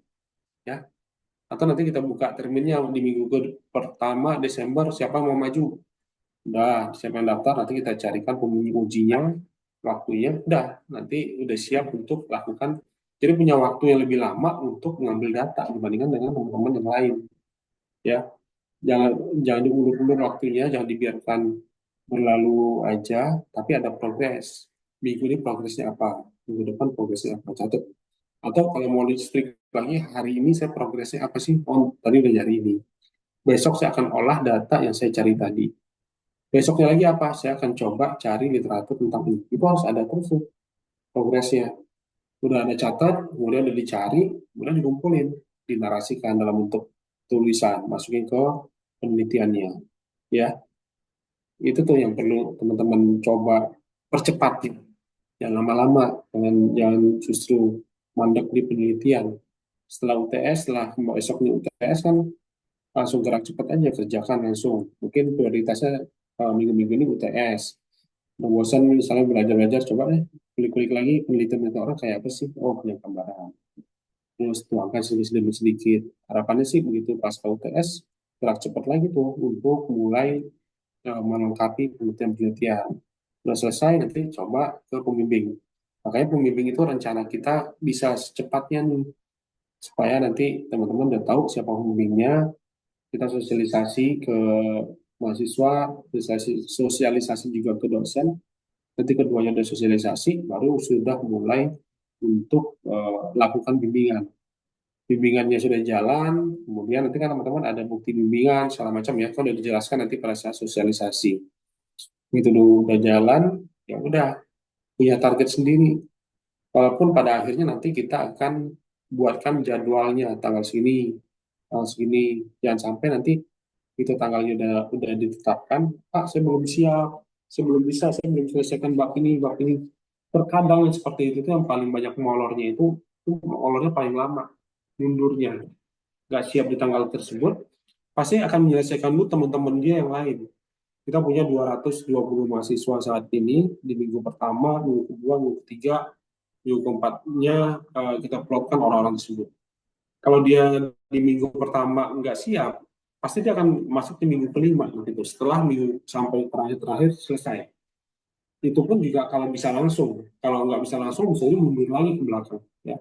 ya. Atau nanti kita buka terminnya di minggu pertama Desember, siapa yang mau maju, udah siapa yang daftar, nanti kita carikan pembimbing ujinya, waktunya, udah nanti udah siap untuk lakukan. Jadi punya waktu yang lebih lama untuk mengambil data dibandingkan dengan teman-teman yang lain ya. Jangan diulur-ulur waktunya, jangan dibiarkan berlalu aja, tapi ada progres. Minggu ini progresnya apa? Minggu depan progresnya apa? Catat. Atau kalau mau listrik lagi, hari ini saya progresnya apa sih? Oh, tadi udah nyari ini. Besok saya akan olah data yang saya cari tadi. Besoknya lagi apa? Saya akan coba cari literatur tentang ini. Itu harus ada terus tuh progresnya. Udah ada catat, kemudian udah dicari, kemudian dikumpulin, dinarasikan dalam bentuk tulisan, masukin ke penelitiannya. Ya, itu tuh yang perlu teman-teman coba percepat gitu. Jangan lama-lama, jangan justru mandek di penelitian. Setelah UTS, setelah besoknya UTS kan langsung gerak cepat aja, kerjakan langsung. Mungkin prioritasnya minggu-minggu ini UTS. Nah, bosan misalnya belajar-belajar, coba deh klik-klik lagi penelitian itu orang kayak apa sih? Oh, punya gambaran. Terus tuangkan sedikit-sedikit. Harapannya sih begitu pas UTS, gerak cepat lagi tuh untuk mulai melengkapi penelitian-penelitian. Sudah selesai, nanti coba ke pembimbing. Makanya pembimbing itu rencana kita bisa secepatnya nih, supaya nanti teman-teman udah tahu siapa pembimbingnya, kita sosialisasi ke mahasiswa, sosialisasi juga ke dosen. Nanti keduanya udah sosialisasi, baru sudah mulai untuk lakukan bimbingan. Bimbingannya sudah jalan, kemudian nanti kan teman-teman ada bukti bimbingan, segala macam ya, kalau udah dijelaskan nanti pada saat sosialisasi. Gitu dulu udah jalan, ya udah punya target sendiri. Walaupun pada akhirnya nanti kita akan buatkan jadwalnya tanggal segini, jangan sampai nanti itu tanggalnya udah ditetapkan, Pak saya belum siap, saya belum bisa, saya belum selesaikan bab ini. Terkadang yang seperti itu tuh yang paling banyak molornya itu molornya paling lama, mundurnya, nggak siap di tanggal tersebut, pasti akan menyelesaikan dulu teman-teman dia yang lain. Kita punya 220 mahasiswa saat ini di minggu pertama, minggu kedua, minggu ketiga, minggu keempatnya kita plotkan orang-orang tersebut. Kalau dia di minggu pertama nggak siap, pasti dia akan masuk di minggu kelima gitu. Setelah minggu sampai terakhir selesai. Itu pun juga kalau bisa langsung. Kalau nggak bisa langsung, misalnya mundur lagi ke belakang. Ya.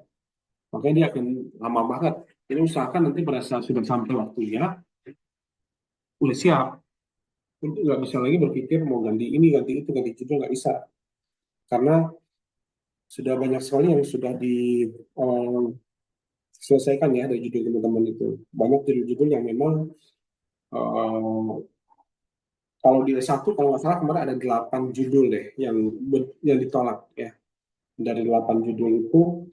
Makanya dia akan lama banget. Jadi usahakan nanti pada saat sudah sampai waktunya, udah siap. Itu nggak bisa lagi berpikir mau ganti ini, ganti itu, ganti itu, nggak bisa. Karena sudah banyak sekali yang sudah diselesaikan ya dari judul teman-teman itu. Banyak judul-judul yang memang eh, kalau di S1 kalau nggak salah kemarin ada 8 judul deh yang ditolak ya. Dari 8 judul itu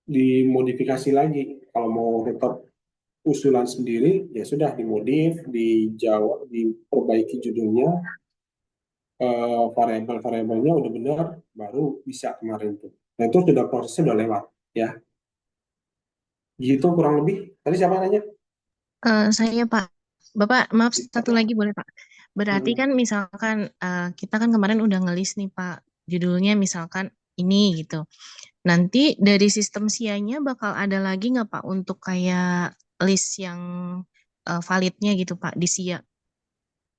dimodifikasi lagi. Kalau mau tetap usulan sendiri ya sudah dimodif, dijawab, diperbaiki judulnya, variabel-variabelnya udah benar baru bisa kemarin tuh. Nah itu sudah prosesnya udah lewat ya. Gitu kurang lebih. Tadi siapa yang nanya? Saya Pak, Bapak maaf satu Ya. lagi boleh Pak. Berarti Hmm. kan misalkan kita kan kemarin udah ngelis nih Pak, judulnya misalkan ini gitu. Nanti dari sistem SIA-nya bakal ada lagi nggak Pak untuk kayak list yang validnya gitu Pak di SIA?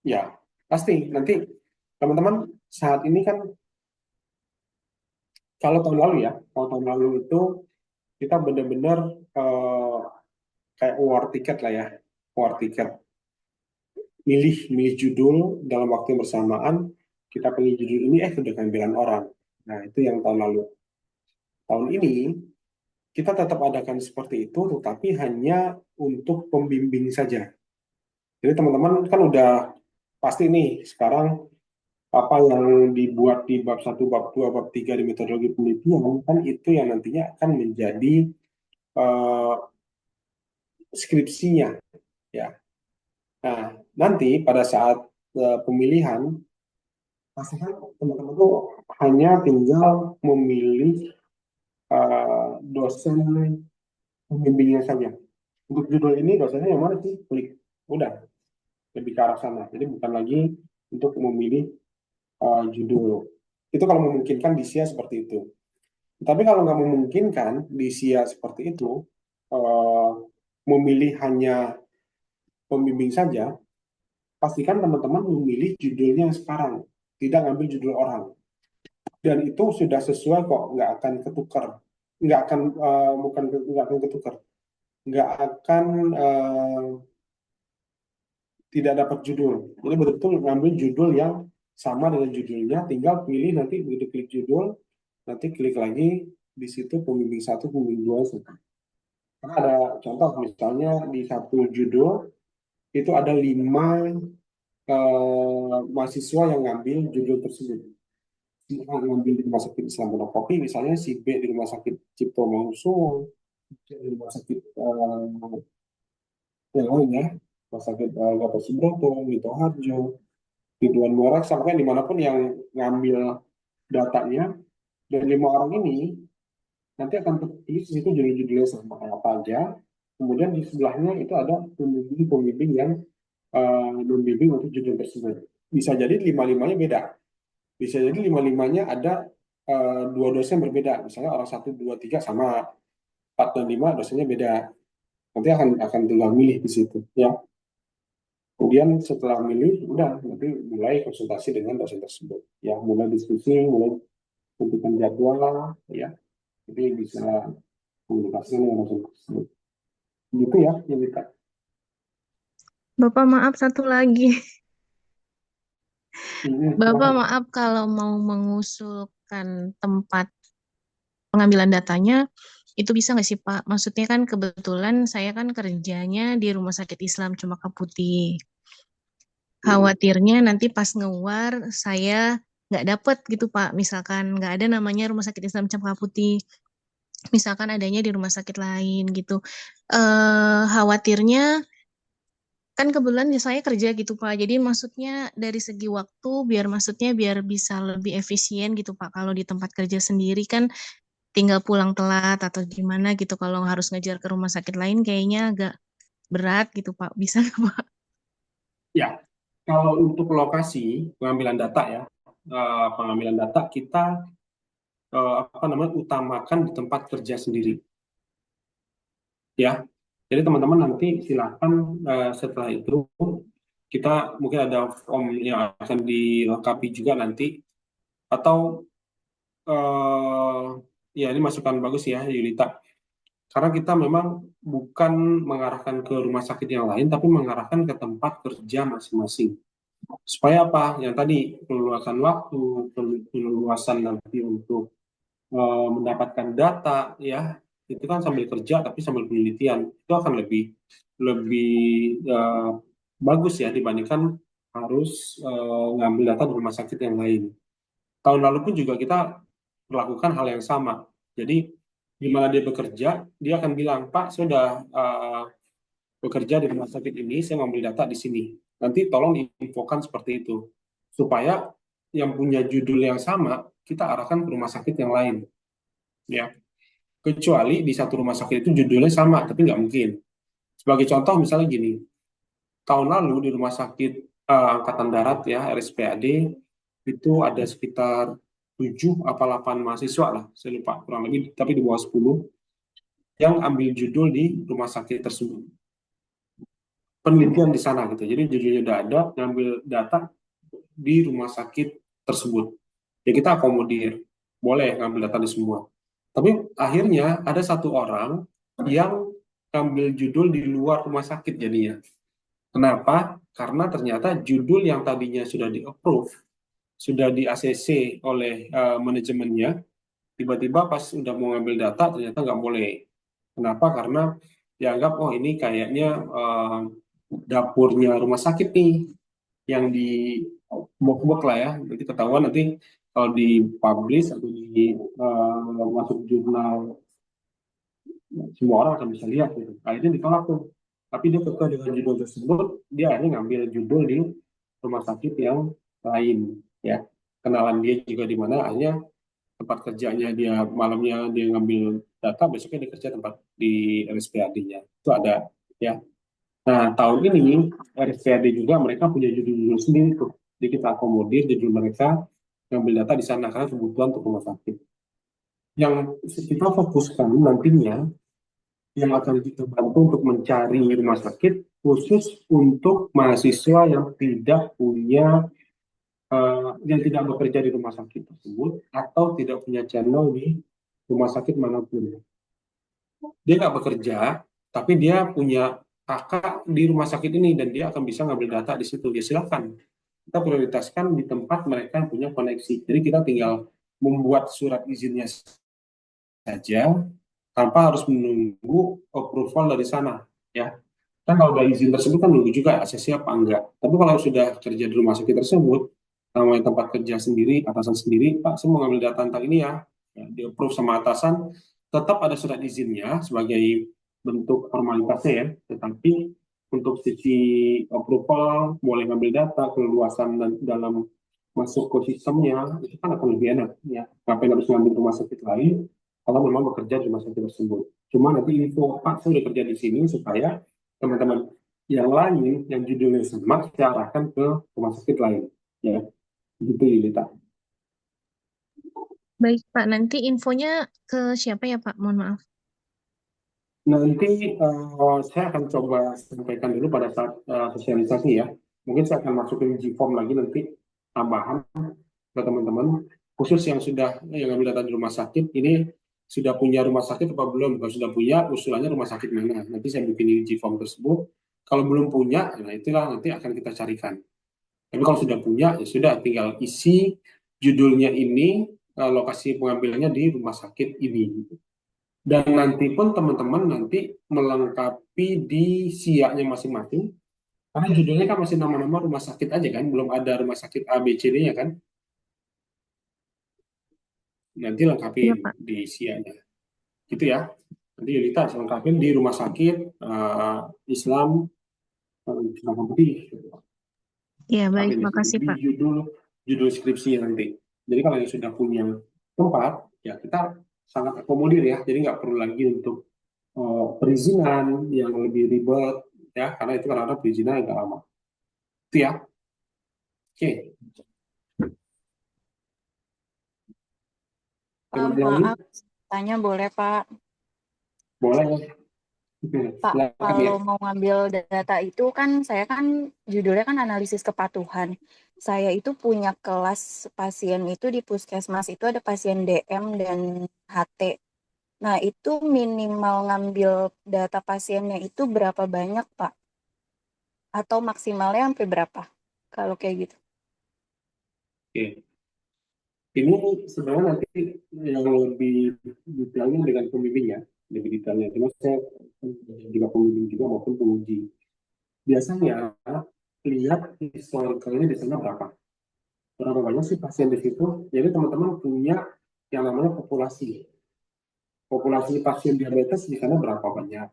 Ya, pasti nanti teman-teman saat ini kan kalau tahun lalu itu kita benar-benar eh, kayak war tiket lah ya, war tiket. Milih milih judul dalam waktu yang bersamaan, kita pilih judul ini, udah keambilan orang. Nah, itu yang tahun lalu. Tahun ini, kita tetap adakan seperti itu, tetapi hanya untuk pembimbing saja. Jadi teman-teman kan udah pasti nih, sekarang apa yang dibuat di bab 1, bab 2, bab 3 di metodologi penelitian, kan itu yang nantinya akan menjadi eh, skripsinya. Ya. Nah, nanti pada saat pemilihan, pastikan teman-teman tuh hanya tinggal memilih dosen pembimbingnya saja. Untuk judul ini dosennya yang mana sih? Klik. Udah, lebih ke arah sana. Jadi bukan lagi untuk memilih judul. Itu kalau memungkinkan di SIA seperti itu. Tapi kalau nggak memungkinkan di SIA seperti itu, eh, memilih hanya pembimbing saja, pastikan teman-teman memilih judulnya yang sekarang. Tidak ngambil judul orang. Dan itu sudah sesuai kok, nggak akan ketukar, nggak akan bukan nggak akan ketukar, nggak akan tidak dapat judul. Jadi betul-betul ngambil judul yang sama dengan judulnya, tinggal pilih nanti begitu klik judul, nanti klik lagi di situ pembimbing satu, pembimbing dua, karena ada contoh misalnya di satu judul itu ada 5 mahasiswa yang ngambil judul tersebut. Si A ngambil di Rumah Sakit Islam Pondok misalnya si B di Rumah Sakit Cipto Mangunkusumo, di Rumah Sakit yang lain ya, Rumah Sakit Gatot Subroto, Minto Harjo, Ridwan Mubarak, sampai dimanapun yang ngambil datanya, dan 5 orang ini nanti akan tertulis di situ judul-judulnya sama apa aja. Kemudian di sebelahnya itu ada pembimbing-pembimbing yang membimbing untuk judul tersebut. Bisa jadi 5-5-nya beda. Bisa jadi 5-5-nya ada 2 dosen berbeda. Misalnya orang 1, 2, 3 sama 4 dan 5 dosennya beda. Nanti akan tinggal milih di situ ya. Kemudian setelah milih, udah nanti mulai konsultasi dengan dosen tersebut. Ya, mulai diskusi, mulai tentukan jadwal, ya. Jadi bisa komunikasi dengan dosen tersebut. Gitu ya, Yelita. Bapak maaf satu lagi. Bapak Silakan. maaf kalau mau mengusulkan tempat pengambilan datanya, itu bisa nggak sih Pak? Maksudnya kan kebetulan saya kan kerjanya di Rumah Sakit Islam Cempaka Putih. Khawatirnya nanti pas ngewar saya nggak dapet gitu Pak. Misalkan nggak ada namanya Rumah Sakit Islam Cempaka Putih. Misalkan adanya di rumah sakit lain gitu. Khawatirnya kan kebetulan saya kerja gitu Pak. Jadi maksudnya dari segi waktu biar bisa lebih efisien gitu Pak. Kalau di tempat kerja sendiri kan tinggal pulang telat atau gimana gitu. Kalau harus ngejar ke rumah sakit lain kayaknya agak berat gitu Pak. Bisa nggak Pak? Ya, kalau untuk lokasi pengambilan data ya, pengambilan data kita utamakan di tempat kerja sendiri. Ya, jadi teman-teman nanti silakan setelah itu kita mungkin ada form yang akan dilengkapi juga nanti, atau ya ini masukan bagus ya Yulita, karena kita memang bukan mengarahkan ke rumah sakit yang lain tapi mengarahkan ke tempat kerja masing-masing, supaya apa, yang tadi perluasan waktu, perluasan nanti untuk mendapatkan data ya, itu kan sambil kerja tapi sambil penelitian, itu akan lebih lebih bagus ya dibandingkan harus ngambil data di rumah sakit yang lain. Tahun lalu pun juga kita melakukan hal yang sama. Jadi di mana dia bekerja, dia akan bilang, Pak, saya sudah bekerja di rumah sakit ini, saya ngambil data di sini. Nanti tolong diinfokan seperti itu, supaya yang punya judul yang sama kita arahkan ke rumah sakit yang lain. Ya, kecuali di satu rumah sakit itu judulnya sama, tapi nggak mungkin. Sebagai contoh misalnya gini, tahun lalu di rumah sakit Angkatan Darat ya, RSPAD, itu ada sekitar 7 apa 8 mahasiswa lah, saya lupa, kurang lebih, tapi di bawah 10, yang ambil judul di rumah sakit tersebut. Penelitian di sana gitu, jadi judulnya udah ada, ngambil data di rumah sakit tersebut. Ya kita akomodir, boleh ngambil data di semua. Tapi akhirnya ada satu orang yang ngambil judul di luar rumah sakit jadinya. Kenapa? Karena ternyata judul yang tadinya sudah di-approve, sudah di-ACC oleh manajemennya, tiba-tiba pas udah mau ngambil data ternyata nggak boleh. Kenapa? Karena dianggap, oh ini kayaknya dapurnya rumah sakit nih, yang di bok-bok lah ya, nanti ketahuan nanti kalau dipublish atau di masuk jurnal, semua orang akan bisa lihat gitu. Akhirnya ditolak tuh. Tapi dia kekeh dengan judul tersebut, dia akhirnya ngambil judul di rumah sakit yang lain ya. Kenalan dia juga di mana, akhirnya tempat kerjanya dia malamnya dia ngambil data, besoknya dia kerja tempat di RSPAD-nya. Itu ada ya. Nah, tahun ini RSPAD juga mereka punya judul-judul sendiri tuh. Jadi kita akomodir judul mereka, ngambil data di sana karena kebutuhan untuk rumah sakit. Yang kita fokuskan nantinya, yang akan kita bantu untuk mencari rumah sakit khusus untuk mahasiswa yang tidak punya yang tidak bekerja di rumah sakit tersebut atau tidak punya channel di rumah sakit manapun. Dia nggak bekerja, tapi dia punya kakak di rumah sakit ini dan dia akan bisa ngambil data di situ. Ya silakan. Kita prioritaskan di tempat mereka yang punya koneksi. Jadi kita tinggal membuat surat izinnya saja tanpa harus menunggu approval dari sana, ya. Kan kalau udah izin tersebut kan nunggu juga ACC apa enggak. Tapi kalau sudah kerja di rumah sakit tersebut, namanya tempat kerja sendiri, atasan sendiri, Pak, saya mau ngambil data tentang ini ya, di approve sama atasan, tetap ada surat izinnya sebagai bentuk formalitasnya ya, tetapi untuk sisi approval, boleh ngambil data, keluasan dalam masuk ke sistemnya, itu kan akan lebih enak ya. Ngapain harus ngambil rumah sakit lain, kalau memang bekerja di rumah sakit tersebut. Cuma nanti info, Pak, saya udah kerja di sini, supaya teman-teman yang lain, yang judulnya sama, kita arahkan ke rumah sakit lain. Ya, gitu Yulita. Baik Pak, nanti infonya ke siapa ya Pak? Mohon maaf. Nanti saya akan coba sampaikan dulu pada saat sosialisasi ya. Mungkin saya akan masukin G-form lagi nanti, tambahan ke teman-teman. Khusus yang sudah yang ambil data di rumah sakit, ini sudah punya rumah sakit apa belum? Kalau sudah punya, usulannya rumah sakit mana? Nanti saya bikin G-form tersebut. Kalau belum punya, nah itulah nanti akan kita carikan. Tapi kalau sudah punya, ya sudah, tinggal isi judulnya ini, lokasi pengambilannya di rumah sakit ini. Dan nanti pun teman-teman nanti melengkapi di SIA-nya masing-masing, karena judulnya kan masih nama-nama rumah sakit aja kan, belum ada rumah sakit A, B, C, D-nya kan. Nanti Iya, lengkapin Pak. di SIA-nya. Gitu ya. Nanti Yulita lengkapin di rumah sakit Islam Cempaka Putih. Iya, baik. Lengkapin di situ Makasih, di Pak. judul skripsinya nanti. Jadi kalau yang sudah punya tempat, ya kita sangat akomodir ya. Jadi nggak perlu lagi untuk perizinan yang lebih ribet ya, karena itu kan ada perizinan yang agak lama. Itu ya. Oke. Yang lagi Maaf, tanya boleh Pak? boleh. Pak, Silakan ya. kalau mau ngambil data itu kan saya kan judulnya kan analisis kepatuhan. Saya itu punya kelas pasien itu di puskesmas itu ada pasien DM dan HT. Nah, itu minimal ngambil data pasiennya itu berapa banyak, Pak? Atau maksimalnya sampai berapa? Kalau kayak gitu. Oke. Ini sebenarnya nanti yang lebih detailnya dengan pembimbingnya, lebih detailnya. Cuma saya juga pembimbing juga maupun penguji. Biasanya lihat historicalnya di sana berapa banyak sih pasien di situ. Jadi teman-teman punya yang namanya populasi pasien diabetes di sana berapa banyak,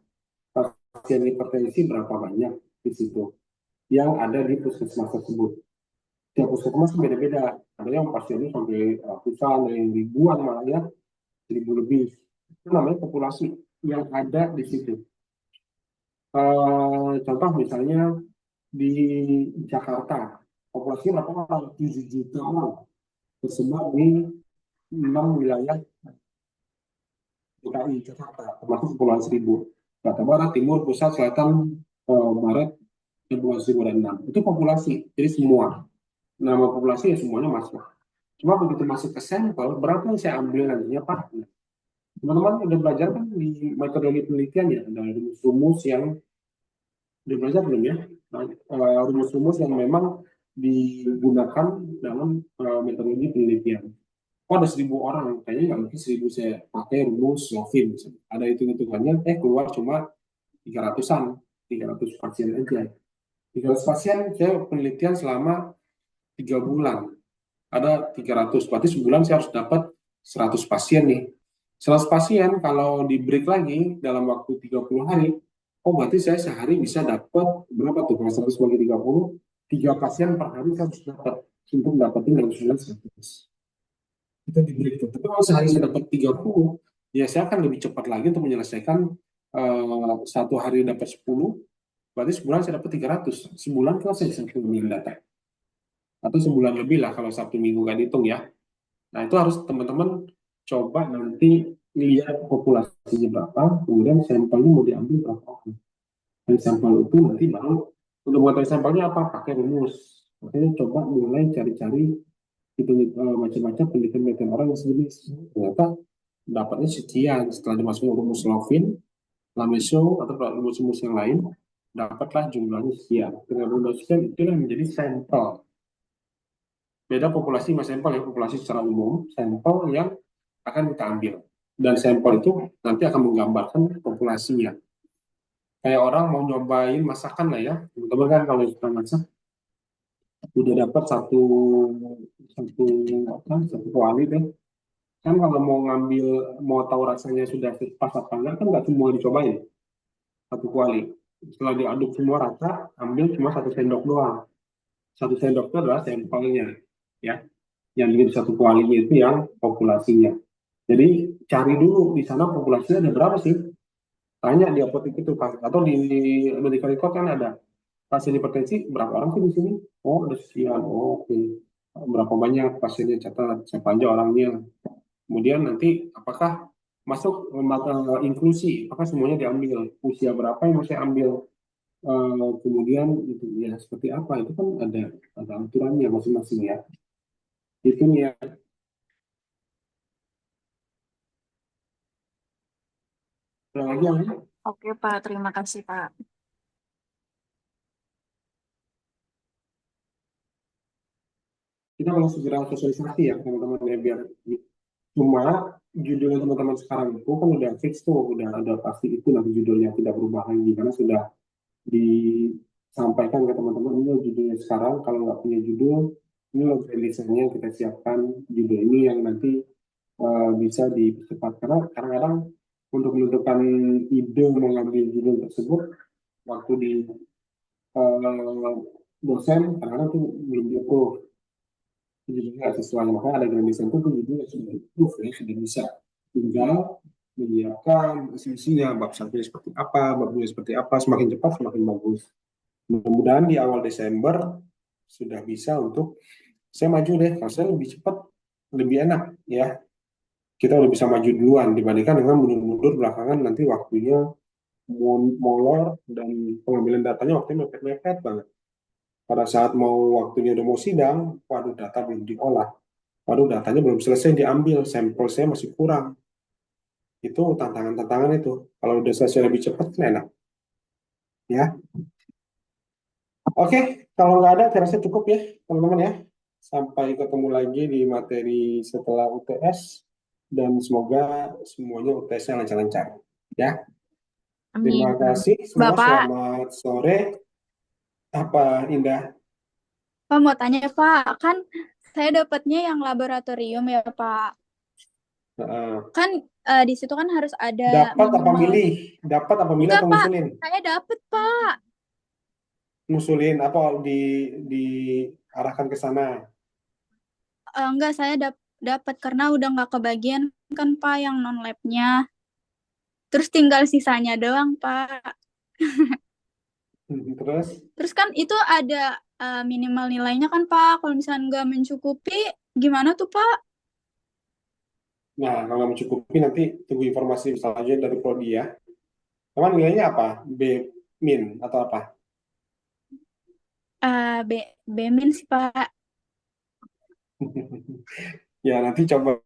pasien hipertensi berapa banyak di situ yang ada di puskesmas tersebut. Tiap puskesmas beda-beda. Ada yang pasiennya sampai ratusan, ada yang ribuan malah ya, 1.000 lebih. Itu namanya populasi yang ada di situ. Contoh misalnya di Jakarta, populasinya berapa orang? 7 juta orang tersebar di 6 wilayah DKI Jakarta, termasuk Kepulauan Seribu. Jakarta Barat, Timur, Pusat, Selatan, Barat, Kepulauan Seribu dan 6. Itu populasi, jadi semua. Nama populasi ya semuanya masuk. Cuma begitu masuk ke sampel, berapa yang saya ambil nantinya Pak? Teman-teman udah belajar kan di metodologi penelitian ya, ada rumus-rumus yang udah belajar belum ya? Rumus-rumus yang memang digunakan dalam metodologi penelitian. Oh ada 1.000 orang, kayaknya nggak mungkin 1.000 saya pakai rumus Lovin. Ada hitung-hitungannya, keluar cuma 300-an, 300 pasien aja. 300 pasien saya penelitian selama 3 bulan. Ada 300, berarti sebulan saya harus dapat 100 pasien nih. 100 pasien kalau di break lagi dalam waktu 30 hari, berarti saya sehari bisa dapat berapa tuh? Kalau 100 bagi 30, 3 pasien per hari saya harus dapat untuk dapetin dalam sebulan 100. Kita di break tuh. Tapi kalau sehari saya dapat 30, ya saya akan lebih cepat lagi untuk menyelesaikan satu hari dapat 10, berarti sebulan saya dapat 300. Sebulan kan saya bisa mengambil data. Atau sebulan lebih lah kalau Sabtu Minggu kan dihitung ya. Nah itu harus teman-teman coba nanti lihat populasinya berapa, kemudian sampelnya mau diambil berapa orang. Dan sampel itu nanti baru untuk mengetahui sampelnya apa, pakai rumus. Makanya coba mulai cari-cari itu macam-macam penelitian orang yang sejenis. Ternyata dapatnya sekian setelah dimasukkan rumus Lovin, Lameso atau rumus-rumus yang lain, dapatlah jumlahnya sekian. Dengan rumus sekian itulah menjadi sampel. Beda populasi sama sampel ya, populasi secara umum, sampel yang akan kita ambil. Dan sampel itu nanti akan menggambarkan populasinya. Kayak orang mau nyobain masakan lah ya, teman-teman kan kalau suka masak, udah dapat satu kuali deh. Kan kalau mau tahu rasanya sudah pas apa enggak, kan nggak semua dicobain. Satu kuali. Setelah diaduk semua rata, ambil cuma 1 sendok doang. 1 sendok itu adalah sampelnya. Ya, yang jadi 1 kualinya itu yang populasinya. Jadi cari dulu di sana populasinya ada berapa sih? Tanya di apotek itu atau di medical record kan ada pasien hipertensi berapa orang sih di sini? Oh ada sekian. Oh, oke. Berapa banyak pasiennya, catat siapa aja orangnya. Kemudian nanti apakah masuk inklusi? Apakah semuanya diambil? Usia berapa yang mau saya ambil? Kemudian itu ya seperti apa? Itu kan ada aturannya masing-masing ya. Itu ya. Lagi yang Oke Pak, terima kasih Pak. kita harus segera sosialisasi ya teman-teman ya biar cuma judulnya teman-teman sekarang itu kan udah fix tuh, udah ada pasti itu nanti judulnya tidak berubah lagi karena sudah disampaikan ke teman-teman ini judulnya sekarang. Kalau nggak punya judul, ini loh desainnya kita siapkan judul ini yang nanti bisa dipercepat karena kadang-kadang untuk menentukan ide mengambil judul tersebut waktu di dosen kadang-kadang tuh belum di-approve, judulnya nggak sesuai, makanya ada grand design itu judulnya sudah di-approve ya, sudah bisa tinggal menyiapkan isi-isinya, bab satunya seperti apa, bab dua seperti apa, semakin cepat semakin bagus. Mudah-mudahan di awal Desember sudah bisa untuk saya maju deh, kalau saya lebih cepat lebih enak ya, kita udah bisa maju duluan dibandingkan dengan mundur-mundur belakangan, nanti waktunya molor dan pengambilan datanya waktunya mepet-mepet banget. Pada saat waktunya udah mau sidang, waduh data belum diolah, waduh datanya belum selesai diambil, sampel saya masih kurang. Itu tantangan-tantangan itu. Kalau udah selesai lebih cepat kan enak. Ya. Oke, kalau nggak ada, saya rasa cukup ya teman-teman ya. Sampai ketemu lagi di materi setelah UTS dan semoga semuanya UTS-nya lancar-lancar. Ya. Terima Amin. kasih semua. Bapak, Selamat sore. Apa Indah? Pak mau tanya Pak, kan saya dapatnya yang laboratorium ya Pak. Heeh. Kan di situ kan harus ada Dapat apa minimal. milih? Dapat apa milih Enggak atau Pak, ngusulin? saya dapet Pak. Ngusulin apa diarahkan ke sana? Enggak, saya dapat karena udah nggak kebagian kan Pak yang non labnya. Terus tinggal sisanya doang Pak. Terus? Terus kan itu ada minimal nilainya kan Pak. Kalau misalnya nggak mencukupi, gimana tuh Pak? Nah, kalau nggak mencukupi nanti tunggu informasi selanjutnya dari Prodi ya. Emang nilainya apa? B min atau apa? B-min sih Pak. Ya nanti coba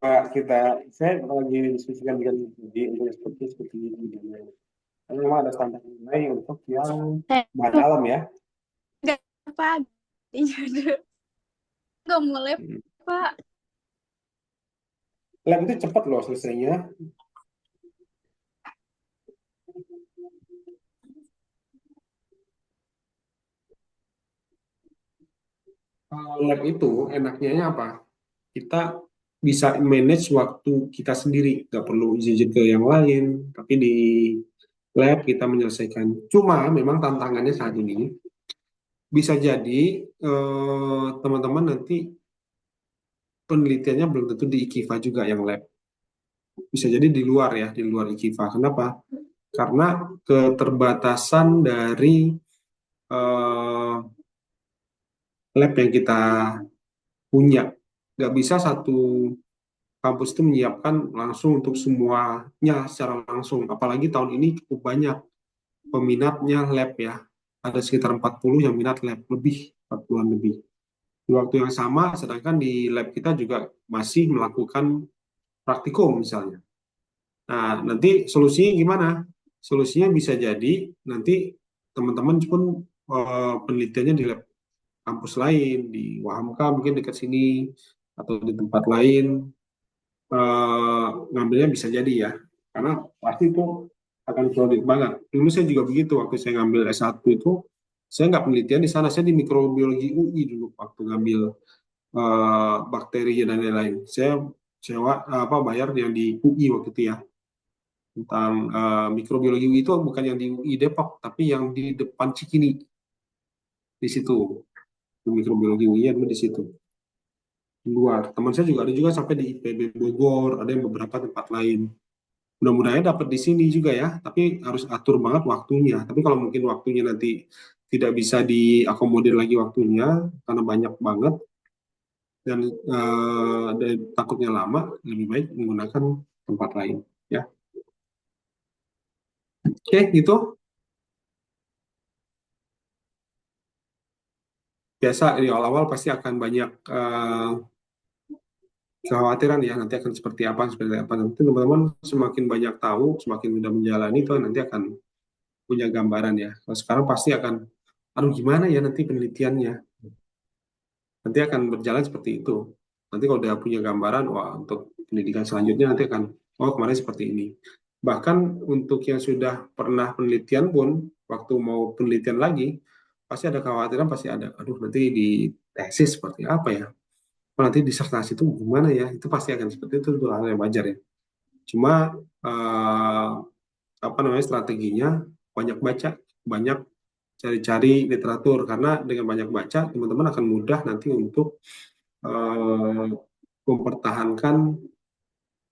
saya lagi diskusikan dengan Prodi untuk seperti ini. Karena memang ada standar nilai untuk yang bahan alam ya. Enggak Pak. Nggak mau lab Pak. Lab itu cepat loh selesainya. Lab itu enaknya apa? Kita bisa manage waktu kita sendiri, nggak perlu izin ke yang lain, tapi di lab kita menyelesaikan. Cuma memang tantangannya saat ini bisa jadi teman-teman nanti penelitiannya belum tentu di IKIVA juga yang lab. Bisa jadi di luar ya, di luar IKIVA. Kenapa? Karena keterbatasan dari lab yang kita punya. Nggak bisa satu kampus itu menyiapkan langsung untuk semuanya secara langsung. Apalagi tahun ini cukup banyak peminatnya lab ya. Ada sekitar 40 yang minat lab, lebih, 40-an lebih. Di waktu yang sama, sedangkan di lab kita juga masih melakukan praktikum misalnya. Nah, nanti solusinya gimana? Solusinya bisa jadi nanti teman-teman pun penelitiannya di lab kampus lain, di Wahamka mungkin dekat sini, atau di tempat lain, ngambilnya bisa jadi ya, karena pasti itu akan sulit banget. Dulu saya juga begitu, waktu saya ngambil S1 itu, saya nggak penelitian di sana, saya di mikrobiologi UI dulu, waktu ngambil bakteri dan lain-lain. Saya bayar yang di UI waktu itu ya, tentang mikrobiologi UI itu bukan yang di UI Depok, tapi yang di depan Cikini, di situ. Mikrobiologi UI dulu di situ. Di luar. Teman saya juga ada juga sampai di IPB Bogor, ada yang beberapa tempat lain. Mudah-mudahan dapat di sini juga ya, tapi harus atur banget waktunya. Tapi kalau mungkin waktunya nanti tidak bisa diakomodir lagi waktunya karena banyak banget dan takutnya lama, lebih baik menggunakan tempat lain ya. Oke, gitu. Biasa di awal-awal pasti akan banyak kekhawatiran ya, nanti akan seperti apa. Nanti teman-teman semakin banyak tahu, semakin mudah menjalani itu nanti akan punya gambaran ya. Kalau sekarang pasti akan, aduh gimana ya nanti penelitiannya. Nanti akan berjalan seperti itu. Nanti kalau udah punya gambaran, wah untuk pendidikan selanjutnya nanti akan, oh kemarin seperti ini. Bahkan untuk yang sudah pernah penelitian pun, waktu mau penelitian lagi, pasti ada kekhawatiran, pasti ada, aduh nanti di tesis seperti apa ya. nanti disertasi itu gimana ya, itu pasti akan seperti itu hal yang wajar ya. Cuma apa namanya, strateginya banyak baca, banyak cari-cari literatur, karena dengan banyak baca teman-teman akan mudah nanti untuk mempertahankan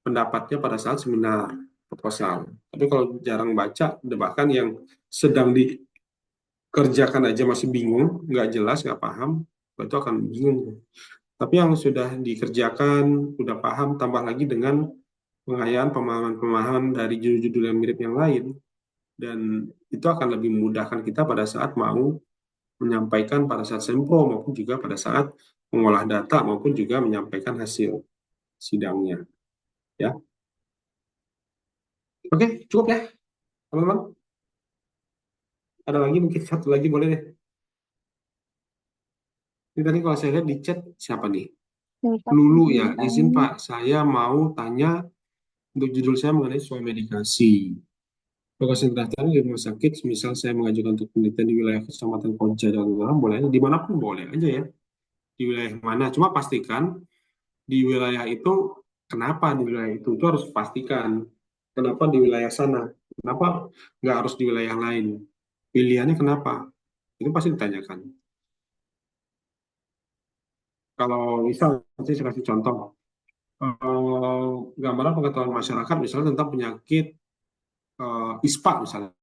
pendapatnya pada saat seminar proposal. Tapi kalau jarang baca, bahkan yang sedang dikerjakan aja masih bingung, nggak jelas, nggak paham, itu akan bingung. Tapi yang sudah dikerjakan, sudah paham, tambah lagi dengan pengayaan pemahaman-pemahaman dari judul-judul yang mirip yang lain, dan itu akan lebih memudahkan kita pada saat mau menyampaikan pada saat sempro, maupun juga pada saat mengolah data, maupun juga menyampaikan hasil sidangnya. Ya, oke, cukup ya, teman-teman. Ada lagi, mungkin satu lagi boleh deh. Ini tadi kalau saya lihat di chat, siapa nih? Lulu ya, izin Pak, saya mau tanya untuk judul saya mengenai suai medikasi. Lokasi pendaftaran di rumah sakit, misal saya mengajukan untuk penelitian di wilayah Kecamatan Koja dan Larang, boleh aja, dimanapun boleh aja ya. Di wilayah mana, cuma pastikan di wilayah itu, kenapa di wilayah itu harus pastikan. Kenapa di wilayah sana? Kenapa nggak harus di wilayah lain? Pilihannya kenapa? Itu pasti ditanyakan. Kalau misal, saya kasih contoh, gambaran pengetahuan masyarakat misalnya tentang penyakit ISPA misalnya.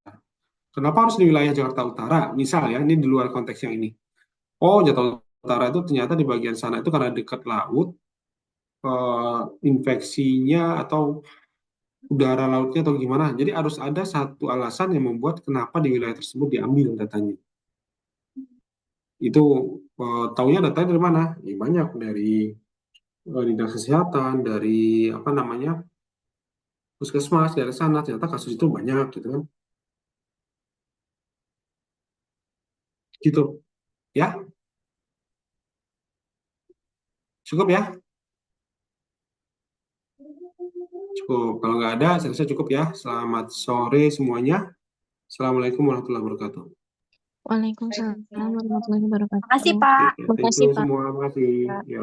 Kenapa harus di wilayah Jakarta Utara? Misal ya, ini di luar konteks yang ini. Oh, Jakarta Utara itu ternyata di bagian sana itu karena dekat laut, infeksinya atau udara lautnya atau gimana. Jadi harus ada satu alasan yang membuat kenapa di wilayah tersebut diambil datanya. Itu taunya datanya dari mana? Ya, banyak dari dinas kesehatan, dari apa namanya, puskesmas dari sana, ternyata kasus itu banyak gitu kan. Gitu ya, cukup ya, cukup. Kalau nggak ada, saya rasa cukup ya. Selamat sore semuanya. Assalamualaikum warahmatullahi wabarakatuh. Waalaikumsalam warahmatullahi wabarakatuh. Makasih, Pak. Oke, thank Makasih, you Pak. semua, makasih. Ya.